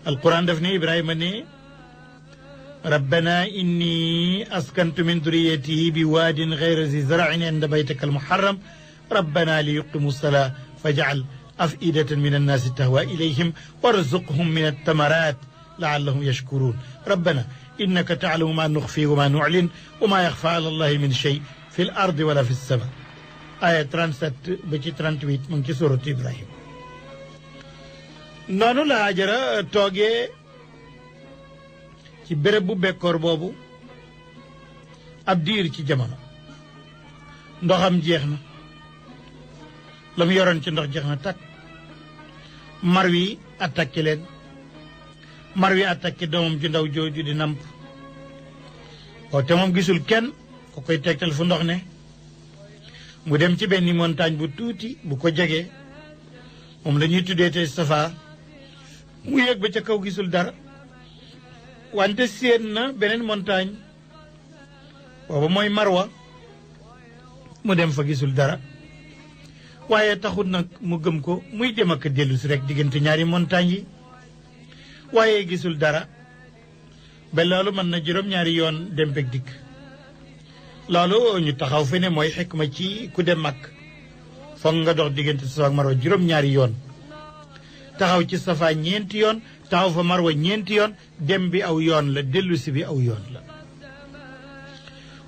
alquran daf ne Ibrahima ne rabbana inni askantu min duriyatihi bi waadin gayra zi zar'in inda baytika almuharram rabbana li yuqimu salaa faj'al afidatan min annaasi tahwa ilayhim warzuqhum min altamarat laallahum yashkuruun rabbana innaka taalamu ma nuxfi wa ma nuclin wa ma yaxfa ala allahi min shay fi l ardi wala fi lsama aya 37 ba ci 38 mu ngi ci suratu Ibrahim. noonu la Hajara toogee ci béréb bu bekkoor boobu ab diir ci jamono ndoxam jeex na la mu yoroon ci ndox jeex na takk mar wi attaqué leen mar wi attaqué doomam ju ndaw jooju di namp o te moom gisul kenn ku koy tegtal fu ndox ne mu dem ci benn montagne bu tuuti bu ko jegee moom la ñuy tuddee te Safa mu yéeg ba ca kaw gisul dara wante séen na beneen montagne booba mooy Marwa mu dem fa gisul dara waaye taxut nag mu gëm ko muy dem ak dellu si rek diggante ñaari montagne yi waaye gisul dara ba loolu mën na juróom-ñaari yoon dem bég dikk loolu ñu taxaw fi ne mooy xikma ci ku dem mag foog nga dox diggante Safa ak Marwa juróom-ñaari yoon taxaw ci Safa ñeenti yoon taxaw fa Marwa ñeenti yoon dem bi aw yoon la dellu si bi aw yoon la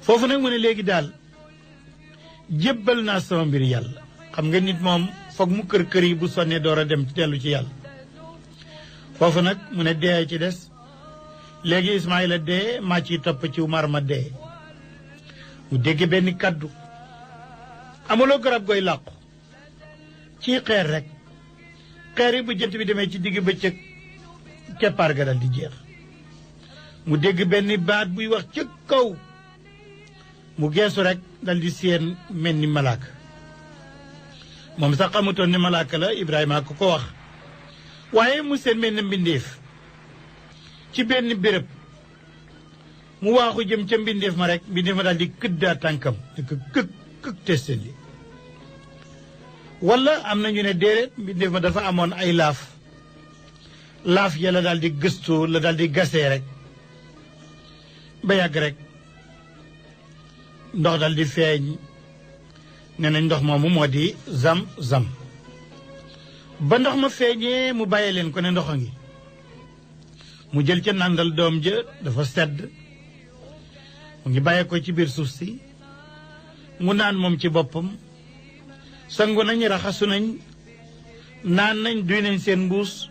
foofu nag mu ne léegi daal jébbal naa sama mbir yàlla xam nga nit moom foog mu kër yi bu sonnee door a dem dellu ci yàlla foofu nag mu ne dee ci des léegi Ismaïla dee maa ciy topp ci Umar ma dee mu dégg benn kaddu amuloo garab goy làqu ci xeer rek xeer yi bu jant bi demee ci digg bëccëg keppaar ga dal di jeex mu dégg benn baat buy wax ca kaw mu geesu rek dal di séen mel ni malaaka moom sax xamutoon ne malaaka la Ibrahima ko ko wax waaye mu seen mel ni mbindeef ci benn béréb mu waaxu jëm ca mbindeef ma rek mbindeef ma daal di këddaa tànkam di ko këk testeen li wala am na ñu ne déedéet mbindeef ma dafa amoon ay laaf ya la daal di gëstu la daal di gasee rek ba yàgg rek ndox dal di feeñ ne nañ ndox moomu moo di zam ba ndox ma feeñee mu bàyyee leen ko ne ndox a ngi mu jël ca nàndal doom ja dafa sedd mu ngi bàyyee ko ci biir suuf si mu naan moom ci boppam sangu nañ raxasu nañ naan nañ duy nañ seen mbuus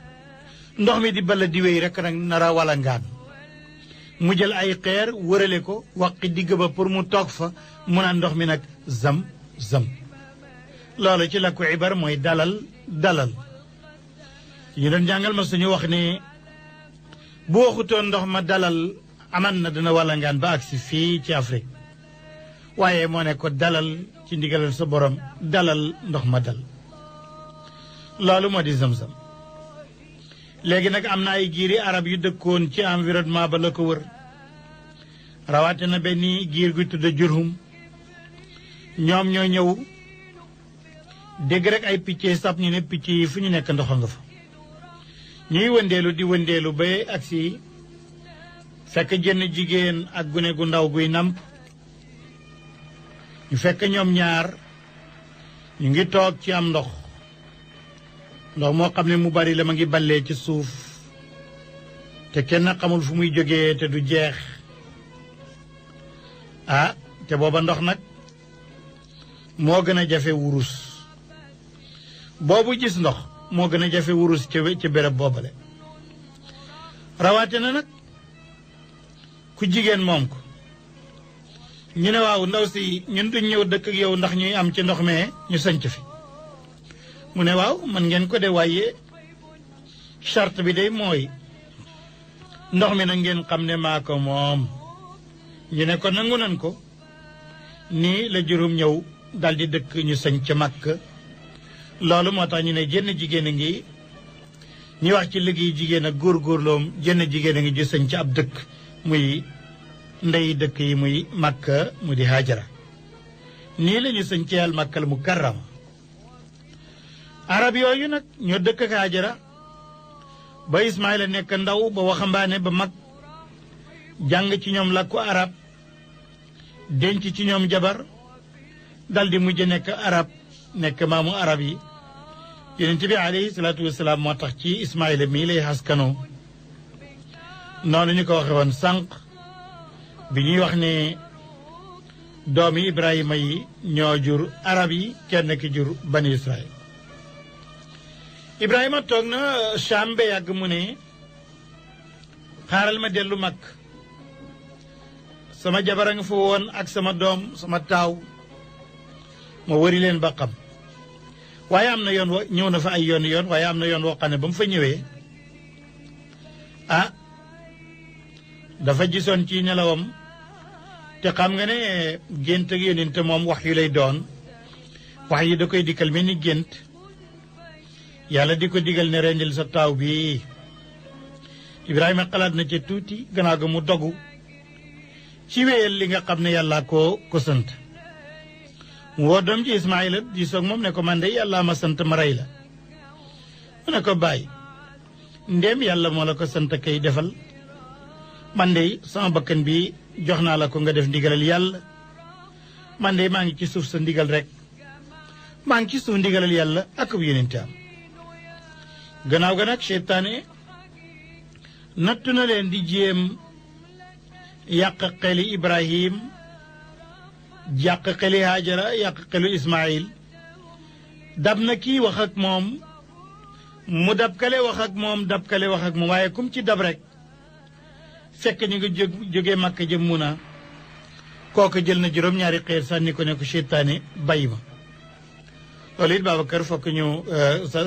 ndox mi di bala di wéy rek nag nara wala ngaan mu jël ay xeer wërale ko waqi digg ba pour mu toog fa mu naan ndox mi nag zam loolu ci la ko ibar mooy dalal ñu doon jàngal ma suñu wax ne bu waxutoon ndox ma dalal aman na dana wala ngaan ba agsi fii ci Afrique waaye moo ne ko dalal ci ndigalal sa borom dalal ndox ma dal loolu moo di zam léegi nag am na ay giiri arab yu dëkkoon ci environnement ba la ko wër rawaate na benn giir gu tudd Jurhum ñoom ñoo ñëw dégg rek ay picc sab ñu ne picc yi fu ñu nekk ndoxa nga fa ñuy wëndeelu di wëndeelu ba agsi fekk jenn jigéen ak gune gu ndaw guy namp ñu fekk ñoom ñaar ñu ngi toog ci am ndox moo xam ne mu bari la ma ngi ballee ci suuf te kenn xamul fu muy jógee te du jeex te booba ndox nag moo gën a jafe wurus boobu gis ndox moo gën a jafe wurus ci béréb boobale rawaate na nag ku jigéen moom ko ñu ne waaw ndaw si ñun duñ ñëw dëkk ak yow ndax ñuy am ci ndox mee ñu sanc fi mu ne waaw man ngeen ko de waaye charte bi day mooy ndox mi nag ngeen xam ne maa ko moom ñu ne ko nangu nan ko nii la juróom ñëw dal di dëkk ñu sañ ca Makka loolu moo tax ñu ne jenn jigéen a ngi ñi wax ci liggéey jigéen ak góorgóorloom jenn jigéen a ngi ju sañ ca ab dëkk muy ndey dëkk yi muy Makka mu di Hajara nii la ñu sañ ci al Makkal Mukarrama arab yooyu nag ñoo dëkk ak Hajara ba Ismaïla nekk ndaw ba waxambaane ba mag jàng ci ñoom làkku arab denc ci ñoom jabar dal di mujj nekk arab nekk maamu arab yi yonent bi alayhi salaatu wasalaam moo tax ci Ismaïla mii lay xaskanoo noonu ñu ko waxe woon sànq bi ñuy wax ne doomi Ibrahima yi ñoo jur arab yi kenn ki jur bani Israël Ibrahima toog na Cham ba yàgg mu ne xaaral ma dellu mag sama jabar a nga fa woon ak sama doom sama taaw ma wëri leen ba xam waaye am na yoon wa ñëw na fa ay yoon waaye am na yoon woo xam ne ba mu fa ñëwee ah dafa gisoon ci nelawam te xam nga ne gént ak yónent moom wax yu lay doon wax yi da koy dikkal mel ni gént yàlla di ko digal ne rendil sa taaw bi Ibrahima xalaat na ca tuuti gannaaw ga mu dogu ci wéyal li nga xam ne yàlla ko sant mu woo doom ji Ismaïla di soog moom ne ko man de yàlla ma sant ma rey la mu ne ko bàyyi ndéem yàlla moo la ko sant kay defal man de sama bakkan bi jox naa la ko nga def ndigalal yàlla man de maa ngi ci suuf sa ndigal rek maa ngi ci suuf ndigalal yàlla ak bu yonente am gannaaw ga nag seytaane nattu na leen di jéem yàq xeli Ibrahim yàq xeli Hajara yàq xelu Ismaïl dab na kii wax ak moom mu dab kale wax ak moom dab kale wax ak moom waaye kum ci dab rek fekk ñu ngi jógee Makka jëm Muna kooku jël na juróom-ñaari xeer sànni ko ne ko seytaane bàyyi ma loolu it Babacar fokk ñu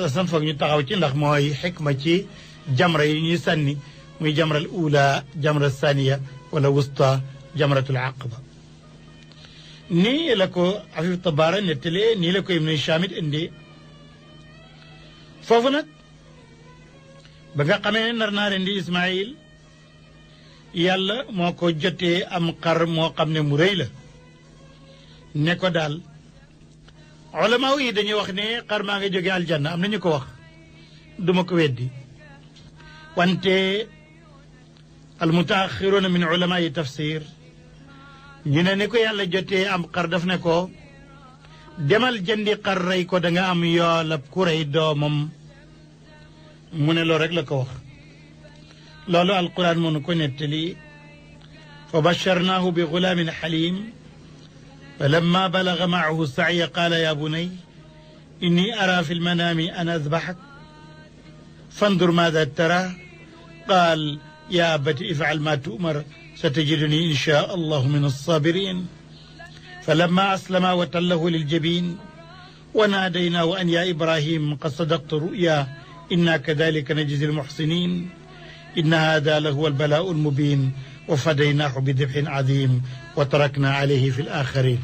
san foog ñu taxaw ci ndax mooy xikma ci jamra yi ñuy sànni muy jamral ula jamra saniya wala wusta jamratul aqaba nii la ko Afif Tabara nettalee nii la ko Ibnu Hisham indee foofu nag ba nga xamee nar naa leen di Ismaïl yàlla moo ko jotee am xar moo xam ne mu rëy la ne ko daal ulama yi dañuy wax ne xar maa ngi jóge aljanna am na ñu ko wax duma ko weddi wante almutaaxiruna min ulama yi tafsir ñu ne ni ko yàlla jotee am xar daf ne ko demal jëndi xar rey ko da nga am yoolab ku rey doomam mu ne loolu rek la ko wax loolu alquran mënu ko nettali fa basharnaahu bi gulaamin xalim fa lamma balaga maahu saaya qaala ya bunay inni ara fi lmanaami an azbaxak fandur maada tara qaal ya abati ifcal ma tu'mar satajiduni insha allahu min alsabirin فلما أسلما وتله للجبين وناديناه أن يا إبراهيم قد صدقت رؤيا إنا كذلك نجزي المحسنين إن هذا لهو البلاء المبين وفديناه بذبح عظيم وتركنا عليه في الآخرين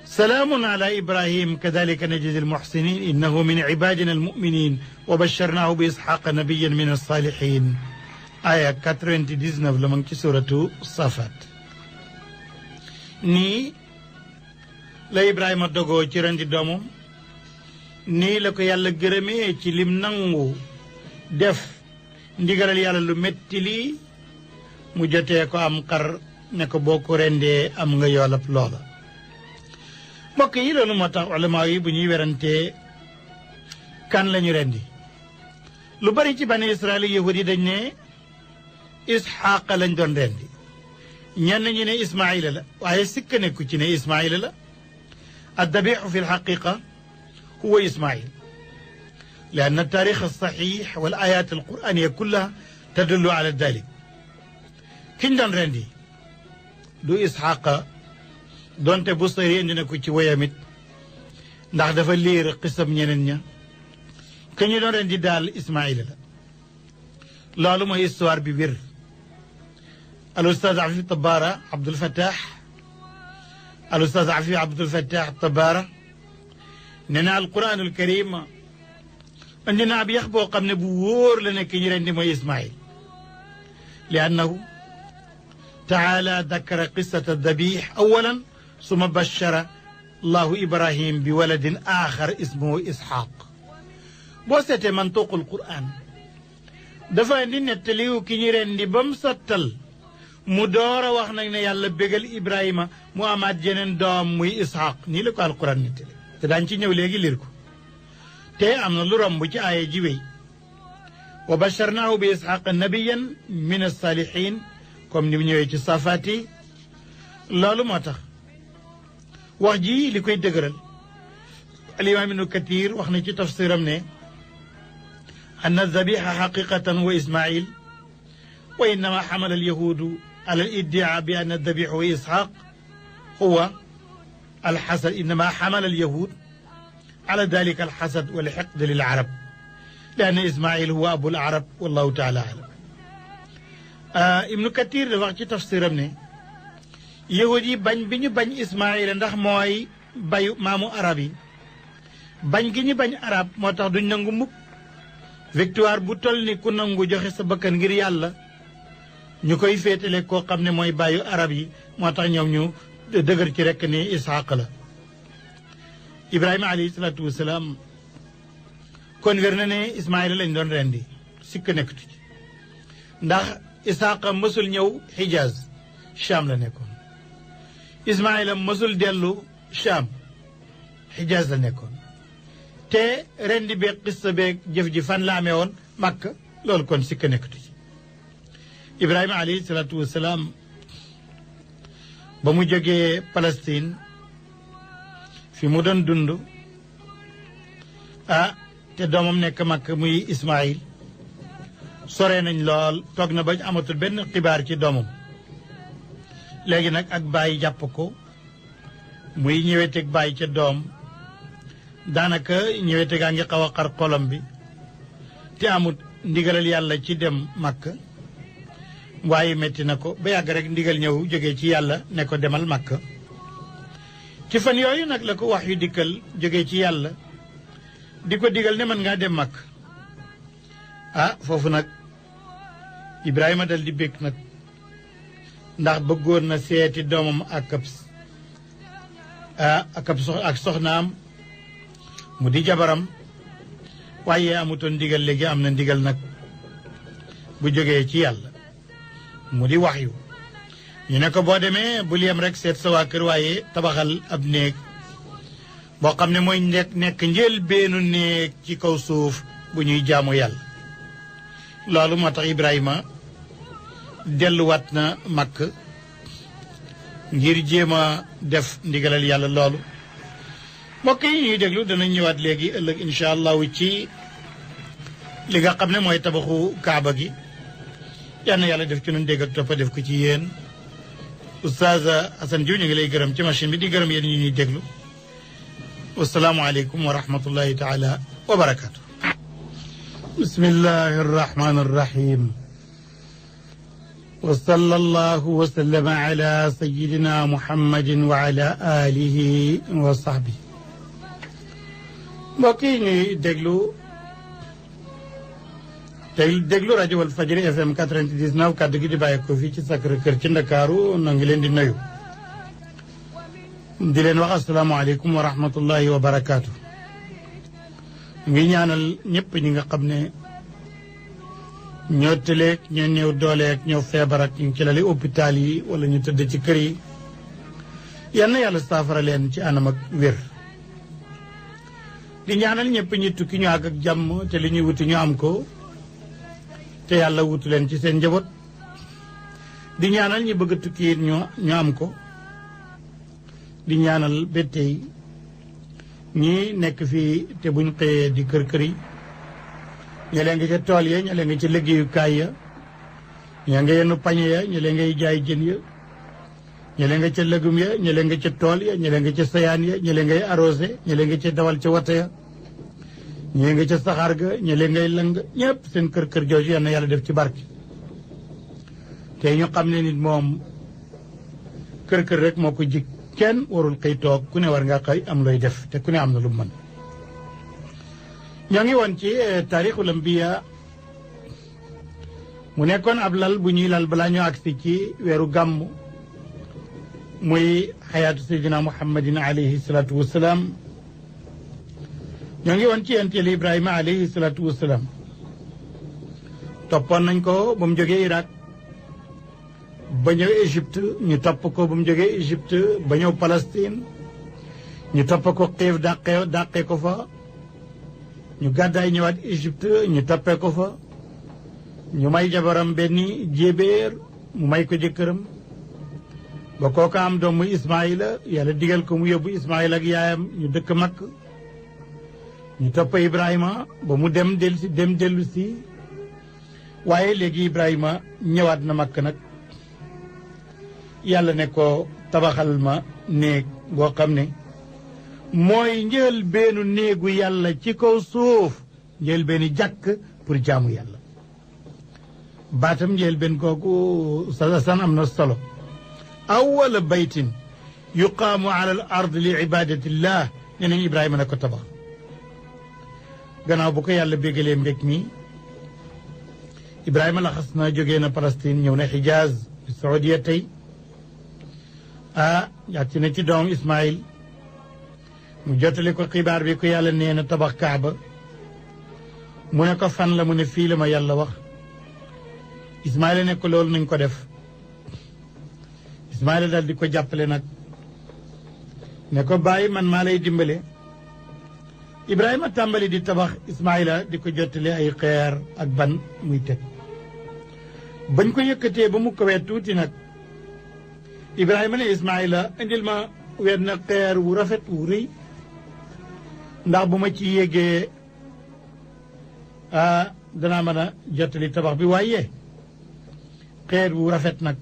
سلام على إبراهيم كذلك نجزي المحسنين إنه من عبادنا المؤمنين وبشرناه بإسحاق نبيا من الصالحين آية 99 لمن سورة الصافات nii la Ibrahima dogoo ci rendi doomam nii la ko yàlla gërëmee ci lim nangu def ndigalal yàlla lu metti lii mu jotee ko am xar ne ko boo ko rendee am nga yoolab loola mbokk yi loolu moo tax ulama yi bu ñuy werantee kan la ñu rendi lu bari ci bani Israël yahud yi dañ ne Isxaaq lañ doon rendi ñenn ñi ne Ismaïla la waaye sikk nekku ci ne Ismaïla la addabixu fi lxaqiqa huwa Ismaïl li anna altaarix alsaxix wal ayat alquraniya kullaha tadullu ala dalik kiñ doon rendi du Isxaqa donte Busayri indi na ko ci woyamit ndax dafa liir xisab ñeneen ña ki ñu doon rendi daal Ismaïla la loolu mooy histoire bi wér الأستاذ عفيف طبارة عبد الفتاح الأستاذ عفيف عبد الفتاح طبارة ننا القرآن الكريم عندنا أبي يخبو قمنا بوور لنا كنير عندما إسماعيل لأنه تعالى ذكر قصة الذبيح أولا ثم بشر الله إبراهيم بولد آخر اسمه إسحاق بوسة منطوق القرآن دفع عندنا التليو كنير عندي بمسطل mu door a wax nag ne yàlla bégal Ibrahima mu amaat jeneen doom muy Isxaaq nii la ko alquran nettali te daañu ci ñëw léegi liir ko te am na lu romb ci aaya ji wéy wa basharnaahu bi isxaqa nabiyan min alsaalihin comme ni mu ñëwee ci safaat yi loolu moo tax wax ji li koy dëgëral alimaam ibnu kathir wax na ci tafsiram ne anna zabiha xaqiqatan wa ismail wa innama xamala alyahudu ala aliddia bi anna dabix wa isxaq huwa alxasad innama xamala alyahud ala dalika alxasad walxiqd lilarab li anna ismail huwa abu alarab wallahu taala alam ibnu kathir da wax ci tafsiram ne yahud yi bañ bi ñu bañ ismaila ndax mooy bayu maamu arab yi bañ gi ñu bañ arab moo tax duñ nangu mukk victoire bu toll ni ku nangu joxe sa bakkan ngir yàlla ñu koy féetale koo xam ne mooy bàyyu arab yi moo tax ñoom ñu dëgër ci rekk ni isxaq la ibrahima alayhi salaatu wasalaam kon wér na ne ismaila lañ doon rendi sikk nekkatu ci ndax isxaqa mësul ñëw xijaaz Cham la nekkoon ismaila mësul dellu Cham xijaaz la nekkoon te rendi beeg xissa beeg jëf ji fan la amee woon Makka loolu kon sikk nekkatu ci ibrahima alayhi salaatu wasalaam ba mu jógee Palestine fi mu doon dund te doomam nekk Makka muy Ismaïl sore nañ lool toog na bañ amatul benn xibaar ci doomam léegi nag ak bàyyi jàpp ko muy ñëweteeg bàyyi ca doom daanaka ñëwete gaa ngi xaw a xar xolam bi te amut ndigalal yàlla ci dem Makka waaye metti na ko ba yàgg rek ndigal ñëw jógee ci yàlla ne ko demal Makka ci fan yooyu nag la ko wax yu dikkal jógee ci yàlla di ko digal ne mën ngaa dem Makka foofu nag Ibrahima dal di bég nag ndax bëggoon na seeti doomam ak soxnaam mu di jabaram waaye amutoon ndigal léegi am na ndigal nag bu jógee ci yàlla mu di wax yu ñu ne ko boo demee bul yem rek seet sa waa kër waaye tabaxal ab néeg boo xam ne mooy nekk njël beenu néeg ci kaw suuf bu ñuy jaamu yàlla loolu moo tax Ibrahima delluwaat na Makka ngir jéem a def ndigalal yàlla loolu mbokk yi ñuy déglu danañ ñëwaat léegi ëllëg incha allahu ci li nga xam ne mooy tabaxu kaaba gi yal na yàlla def ci nun dégg ak toppa def ko ci yéen oustaz Assane Diouf ñu ngi lay gërëm ci machine bi di gërëm yéen ñi ñuy déglu wasalaamualeykum wa rahmatullahi taala wa barakaatu. bismillahi arrahmani arrahim wa sallallahu wa sallama ala sayidina muhammadin wa ala alihi wa sahbihi mbokk yi ñuy déglu rajo Walfadjri FM 99 kàddu gi di bàyyi ko fii ci Sacré-Cœur ci Ndakaaru noo ngi leen di nuyu di leen wax asalaamaaleykum wa rahmatullahi wa barakaatu. ngi ñaanal ñëpp ñi nga xam ne ñoo tëleeg ñoo néew dooleeg ñoo feebar ak ñu ci lali hôpital yi wala ñu tëdd ci kër yi yal na yàlla saafara leen ci anam ak wér. di ñaanal ñëpp ñi tukki ñu àgg ak jàmm te li ñuy wuti ñu am ko te yàlla wutu leen ci seen njaboot. di ñaanal ñi bëgg a tukki it ñu am ko. di ñaanal ba tey ñi nekk fii te buñ xëyee di kër yi ña leen nga ca tool ya ña leen nga ca liggéeyukaay ya ña nga yenn pañe ya ña leen ngay jaay jën ya ña leen nga ca lëgum ya ña leen nga ca tool ya ña leen nga ca sayaan ya ña leen ngay arrosé ña leen nga ca dawal ca wata ya ña nga ca saxaar ga ña leen ngay lëng ñëpp seen kër jooju yal na yàlla def ci barke te ñu xam ne nit moom kër rek moo ko jig kenn warul xëy toog ku ne war nga xëy am looy def te ku ne am na lu mën ñoo ngi woon ci taarixul ambiya mu nekkoon ab lal bu ñuy lal balaa ñoo agsi ci weeru gàmm muy xayaatu sayyidina muhammadin alayhi salaatu wasalaam ñoo ngi woon ci yonent Ibrahima alayhi salaatu wasalaam toppoon nañ ko ba mu jógee Irak ba ñëw Égypte ñu topp ko ba mu jógee Égypte ba ñëw Palestine ñu topp ko xiif dàqee ko fa ñu gàddaay ñëwaat Égypte ñu toppee ko fa ñu may jabaram benn jébéer mu may ko jëkkëram ba kooka am doom muy Ismaïla yàlla digal ko mu yóbbu Ismaïla ak yaayam ñu dëkk Makk ñu topp Ibrahima ba mu dem dellu si waaye léegi Ibrahima ñëwaat na Makk nag yàlla ne ko tabaxal ma néeg boo xam ne mooy njël beenu néegu yàlla ci kaw suuf njël beeni jàkk pour jaamu yàlla baatam njël benn kooku san am na solo awwala baytin yuqaamu ala al ard li ibadatillah ne nañ Ibrahima na ko tabax gannaaw bu ko yàlla béggalee mbég mi Ibrahima la xas na jógee na Palestine ñëw na Xijaaz Saudiya tey yàcc na ci doom Ismaïl mu jottali ko xibaar bi ko yàlla nee na tabax Kaaba mu ne ko fan la mu ne fii la ma yàlla wax Ismaïla ne ko loolu nañ ko def Ismaïla daal di ko jàppale nag ne ko bàyyi man maa lay dimbale Ibrahima tàmbali di tabax Ismaïla di ko jottali ay xeer ak ban muy teg bañ ko yëkkatee ba mu kawee tuuti nag Ibrahima ne Ismaïla indil ma wenn xeer wu rafet wu rëy ndax bu ma ci yéegee danaa mën a jottali tabax bi waaye xeer wu rafet nag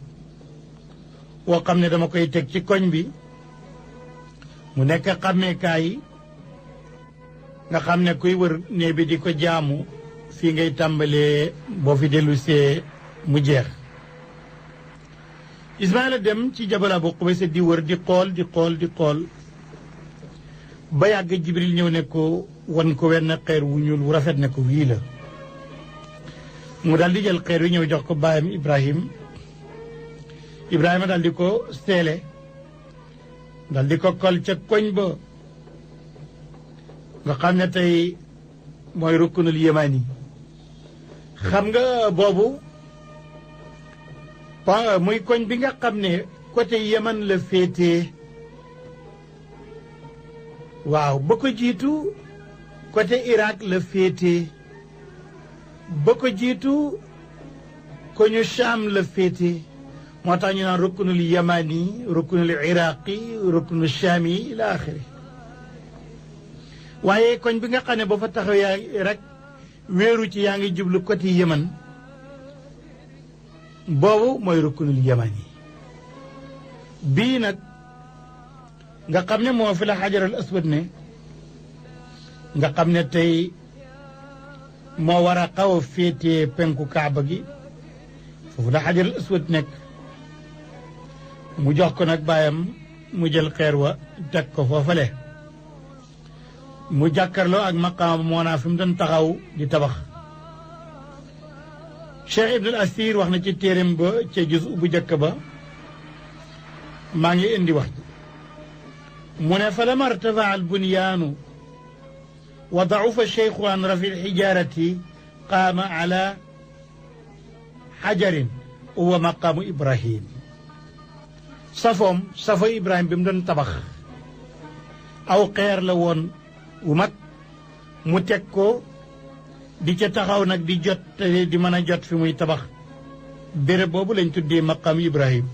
woo xam ne dama koy teg ci koñ bi mu nekk xàmmeekaay nga xam ne kuy wër nee bi di ko jaamu fii ngay tàmbalee boo fi dellu see mu jeex Ismaïla dem ci jabal Abu Qubays di wër di xool ba yàgg Jibril ñëw ne ko wan ko wenn xeer wu ñuul wu rafet ne ko wii la mu daal di jël xeer wi ñëw jox ko baayam Ibrahima daal di ko seele daal di ko kol ca koñ ba nga xam ne tey mooy rukkunul yamani xam nga boobu muy koñ bi nga xam ne côté Yaman la féetee waaw ba ko jiitu côté Irak la féetee ba ko jiitu ko ñu Sham la féetee moo tax ñu naan rukkunul yamani rukkunul iraqi rukkunul shami ila axiri waaye koñ bi nga xam ne ba fa taxaw yaa rek wéeru ci yaa ngi jublu côté Yaman boobu mooy rukkunul yamani bii nag nga xam ne moo fi la xajaral aswad ne nga xam ne tey moo war a xaw a féetee penku kaaba gi foofu la xajaral aswad nekk mu jox ko nag baayam mu jël xeer wa teg ko foofale mu jàkkarloo ak maqaama moo naa fi mu doon taxaw di tabax Cheikh Ibn al-Asir wax na ci téeréem ba ca juz bu njëkk ba maa ngi indi wax ji mu ne fa lama irtafaa al-bunyaanu wa dacufa cheikhu an rafi al-xijaarati qaama ala xajarin wa maqaamu Ibrahim safo Ibrahim bi mu doon tabax aw xeer la woon wu mag mu teg ko di ca taxaw nag di jot di mën a jot fi muy tabax béréb boobu lañ tuddee maqaamu Ibrahim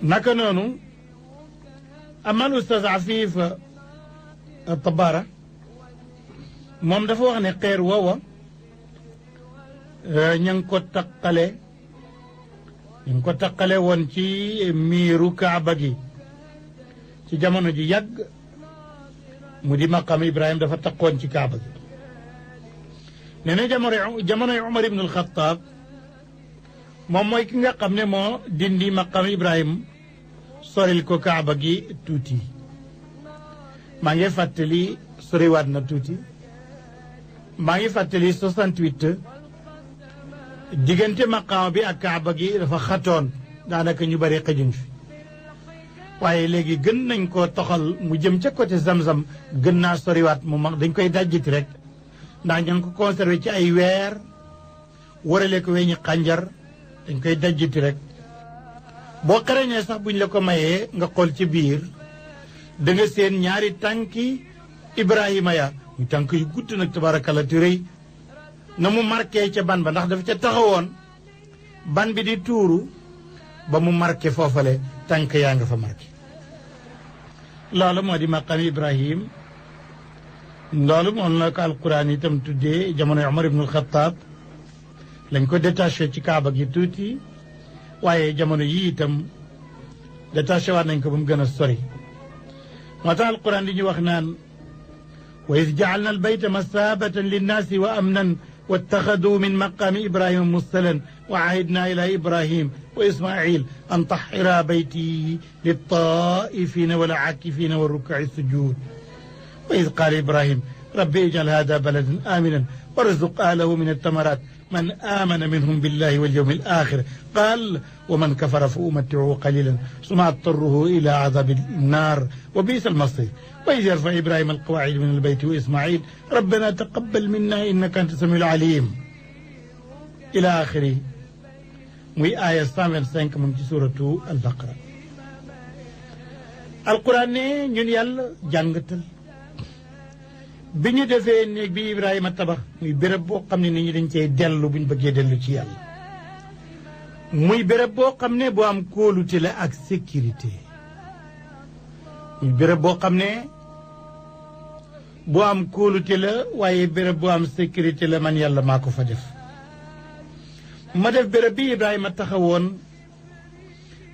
naka noonu amal ustaz Afif Tabara moom dafa wax ne xeer woowa ña ngi ko taqale woon ci miiru Kaaba gi ci jamono ji yàgg mu di maqam Ibrahim dafa taqoon ci Kaaba gi nee na jamonoy Umar ibn al-Khattab moom mooy ki nga xam ne moo dindi maqam Ibrahim soril ko Kaaba gi tuuti maa ngi fàttali soriwaat na tuuti maa ngi fàttali 68 diggante maqaama bi ak Kaaba gi dafa xatoon daanaka ñu bari xëjuñ fi waaye léegi gën nañ koo toxal mu jëm ca côté Zamzam gën naa soriwaat mu mag dañ koy dajjiti rek ndax ña ngi ko conservé ci ay weer warale ko weñi xànjar dañ koy dajjiti rek boo xarañee sax buñ la ko mayee nga xool ci biir da nga seen ñaari tànki Ibrahima ya ñu tànk yu gudd nag tabaarakalla te rëy na mu marqué ca ban ba ndax dafa ca taxawoon ban bi di tuuru ba mu marqué foofale tànk yaa nga fa marqué loolu moo di maqam Ibrahim loolu moom la ko alquran itam tuddee jamono Umar ibn al-Khattab lañ ko détaché ci kaaba gi tuuti waaye jamono yii itam détaché waat nañ ko ba mu gën a sori moo tax alquran di ñu wax naan wa iz ja'alna al-bayta masabatan linnaasi wa amnan wattaxadu min maqaami ibrahima musallan wa ahidna ila ibrahim wa ismail an tahira bayti littaifina wal aakifina wa rukai sujud wa iz qaala ibrahim rabbi ij'al hada baladan aminan warzuq ahlahu min athamarat من آمن منهم بالله واليوم الآخر قال ومن كفر فأمتعه قليلا ثم أضطره إلى عذاب النار وبئس المصير وإذ يرفع إبراهيم القواعد من البيت وإسماعيل ربنا تقبل منا إنك أنت السميع العليم إلى آخره muy aaya 125 mu ngi ci suuratu al-Baqara alquran ne ñun yàlla jàngatal bi ñu defee néeg bi Ibrahima tabax muy béréb boo xam ne nit ñi dañ cey dellu bu ñu bëggee dellu ci yàlla muy béréb boo xam ne bu am kóolute la ak sécurité muy béréb boo xam ne bu am kóolute la waaye béréb bu am sécurité la man yàlla maa ko fa def ma def béréb bi Ibrahima taxawoon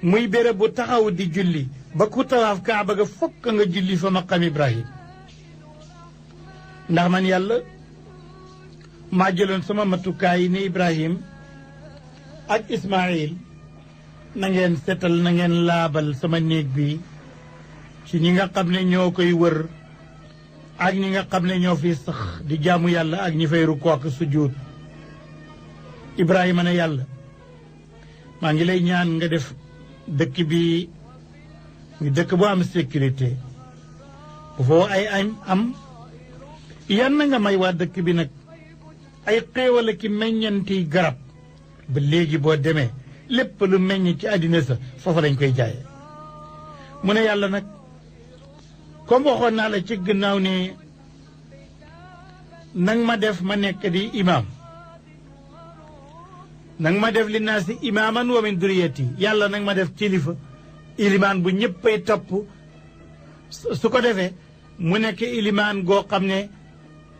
muy béréb bu taxaw di julli ba ku tawaaf kaaba ga fokk nga julli fa maqam Ibrahima ndax man yàlla maa jëloon sama matukaay yi ne Ibrahim ak Ismaïl na ngeen setal na ngeen laabal sama néeg bi ci ñi nga xam ne ñoo koy wër ak ñi nga xam ne ñoo fi sax di jaamu yàlla ak ñi fay rukkoo ak sujjóot Ibrahima ne yàlla maa ngi lay ñaan nga def dëkk bi muy dëkk bu am sécurité bu foo ay am yan na nga may waa dëkk bi nag ay xéewal ki meññanti garab ba léegi boo demee lépp lu meññ ci àddina sa foofa lañ koy jaaye mu ne yàlla nag comme waxoon naa la ci gannaaw ne nang ma def ma nekk di imaam nang ma def li naa si imaaman wa min duriyati yàlla nag ma def kilifa ilimaan bu ñëppay topp su ko defee mu nekk ilimaan goo xam ne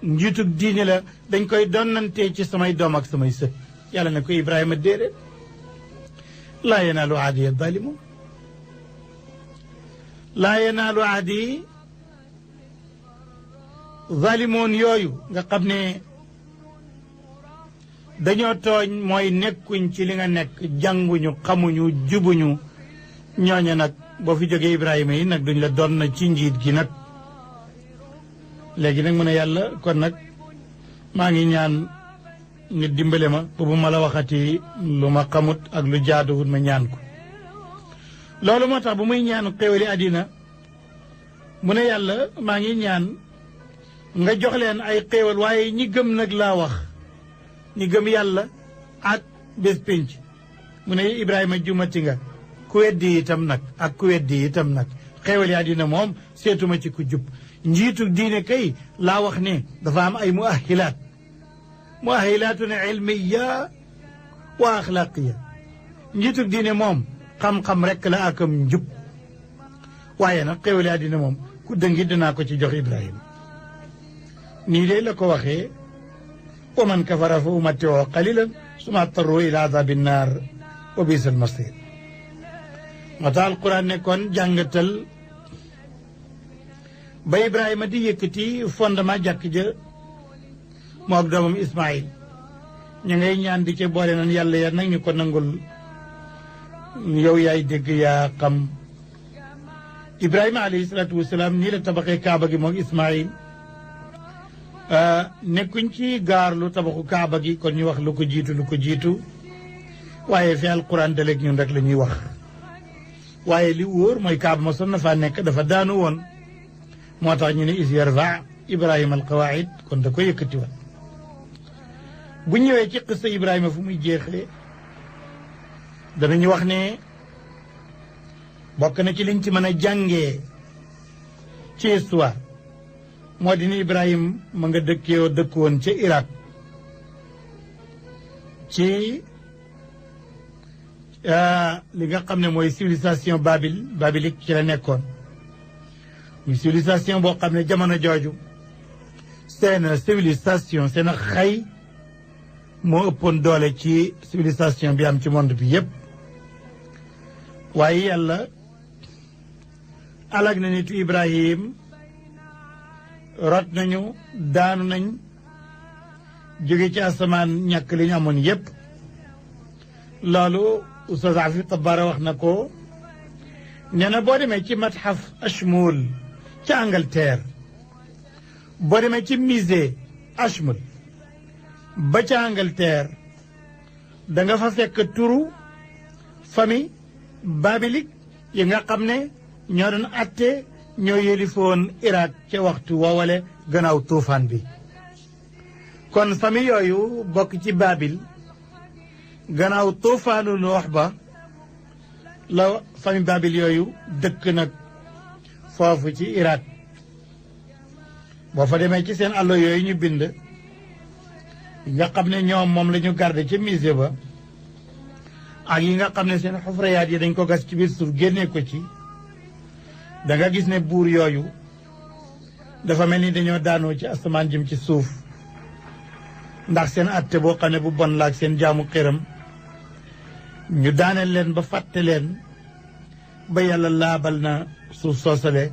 njiitug diine la dañ koy donnantee ci samay doom ak samay sët yàlla ne ko Ibrahima déedéet laa yanaalu ahdi zalimun laa yanaalu ahdi zalimoon yooyu nga xam ne dañoo tooñ mooy nekkuñ ci li nga nekk jànguñu xamuñu jubuñu ñooña nag boo fi jógee Ibrahima yi nag duñ la doon ci njiit gi nag léegi nag mu ne yàlla kon nag maa ngi ñaan nga dimbale ma bu ma la waxati lu ma xamut ak lu jaaduwut ma ñaan ko loolu moo tax bu muy ñaan xéwali àddina mu ne yàlla maa ngi ñaan nga jox leen ay xéewal waaye ñi gëm nag laa wax ñi gëm yàlla ak bés pénc mu ne Ibrahima jumati nga ku weddi itam nag ak ku weddi itam nag xéewali àddina moom seetuma ci ku jub njiitu diine kay laa wax ne dafa am ay muahilaatun ilmiya wa axlaaqiya njiitu diine moom xam-xam rekk la akam njub waaye nag xéwali àddina moom ku dëngi dinaa ko ci jox Ibrahima nii de la ko waxee wa man kafara fa umatti'uhu qalilan summa adtarruhu ila azabi nnaar wa bi'sa al-masiir moo tax alquran ne kon jàngatal ba Ibrahima di yëkkati fondement jàkk ja moo ak doomam Ismaïl ñu ngay ñaan di ca boole nan yàlla ya nag ñu ko nangul yow yaay dégg yaa xam Ibrahima alayhi salaatu wasalaam nii la tabaxee kaaba gi moom Ismaïl nekkuñ ci gaar lu tabaxu kaaba gi kon ñu wax lu ko jiitu waaye fi alquran daleeg ñun rek la ñuy wax waaye li wóor mooy kaaba ma son na faa nekk dafa daanu woon moo tax ñu ne is yarfa Ibrahima alqawaid kon da ko yëkkati woon bu ñëwee ci xista Ibrahima fu muy jeexee danañu wax ne bokk na ci liñ ci mën a jàngee ci histoire moo di ni Ibrahima ma nga dëkkoon ca Irak ci li nga xam ne mooy civilisation babilique ci la nekkoon muy civilisation boo xam ne jamono jooju seen civilisation seen xay moo ëppoon doole ci civilisation bi am ci monde bi yépp waaye yàlla alag na nitu Ibrahim rot nañu daanu nañ jóge ci asamaan ñàkk li ñu amoon yépp loolu Oustaz Afi Tabara wax na ko nee na boo demee ci matxaf Ashmoul ci Angleterre boo demee ci musée Ashmoul ba ca Angleterre da nga fa fekk turu famille babilique yi nga xam ne ñoo doon atte ñoo yëlifoon Irak ca waxtu woowale gannaaw tuufaan bi kon famille yooyu bokk ci Babil gannaaw tuufaanu Nuux ba la famille Babil yooyu dëkk nag foofu ci Irak boo fa demee ci seen allo yooyu ñu bind yi nga xam ne ñoom moom la ñu garde ci musée ba ak yi nga xam ne seen xufrayaat yi dañ ko gas ci biir suuf génnee ko ci da nga gis ne buur yooyu dafa mel ni dañoo daanoo ci asamaan jëm ci suuf ndax seen atte boo xam ne bu bon la ak seen jaamu xiram ñu daaneel leen ba fàtte leen ba yàlla laabal na suuf soosale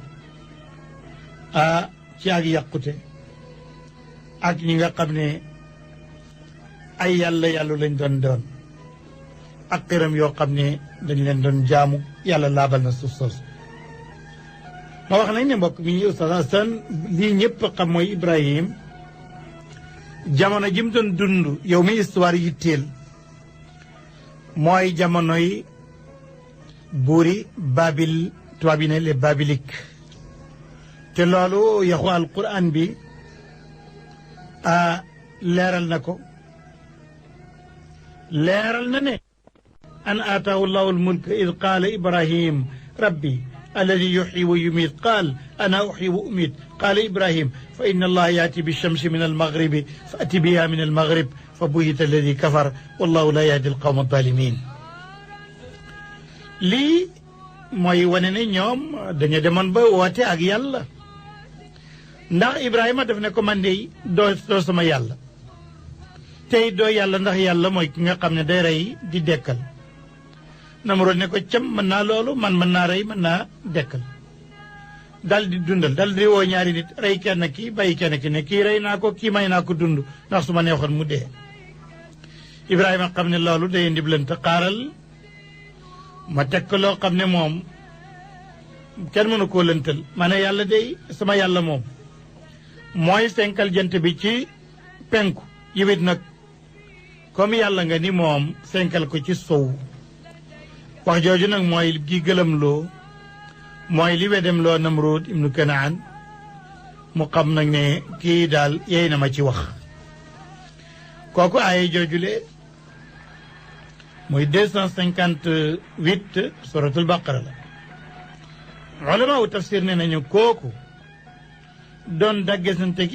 ci ak yàqute ak ñi nga xam ne ay yàlla lañ doon ak xiram yoo xam ne dañ leen doon jaamu yàlla laabal na suuf soos ma wax nañ ne mbokk mi Oustaz Assane lii ñëpp xam mooy Ibrahim jamono ji mu doon dund yow mi histoire yi teel mooy jamonoy buuri Babil tubaab yi ne les babiliques te loolu yaxu alquran bi leeral na ko leeral na ne an aataahu llahu almulk id qaala Ibrahim rabbi alladi yuxyi wa yumiit qaal ana uxyi wa umiit qaala Ibrahim fa inna allaha yaati bishamsi min almaghribi fa ati biha min almaghrib fa buhita alladi kafar wallahu la yahdi alqawma alzalimin lii mooy wane ne ñoom dañu demoon ba woote ak yàlla ndax Ibrahima daf ne ko man de doo sama yàlla tey doo yàlla ndax yàlla mooy ki nga xam ne day rey di dekkal Namrood ne ko cam mën naa loolu man mën naa rey mën naa dekkal dal di dundal dal di woo ñaari nit rey kenn ki bàyyi kenn ki ne kii rey naa ko kii may naa ko dund ndax su ma neexoon mu dee Ibrahima xam ne loolu day indi lënt xaaral ma teg ko loo xam ne moom kenn mënu koo lëntal ma ne yàlla day sama yàlla moom mooy fenkal jant bi ci penku yiwit nag comme yàlla nga ni moom fenkal ko ci sow wax jooju nag mooy gi gëlëm loo mooy li wedem loo Namrud ibnu Kanaan mu xam nag ne kii daal yey na ma ci wax kooku aaye joojule mooy 258 suratul baqara la ulama wu tafsir ne nañu kooku doon daggesante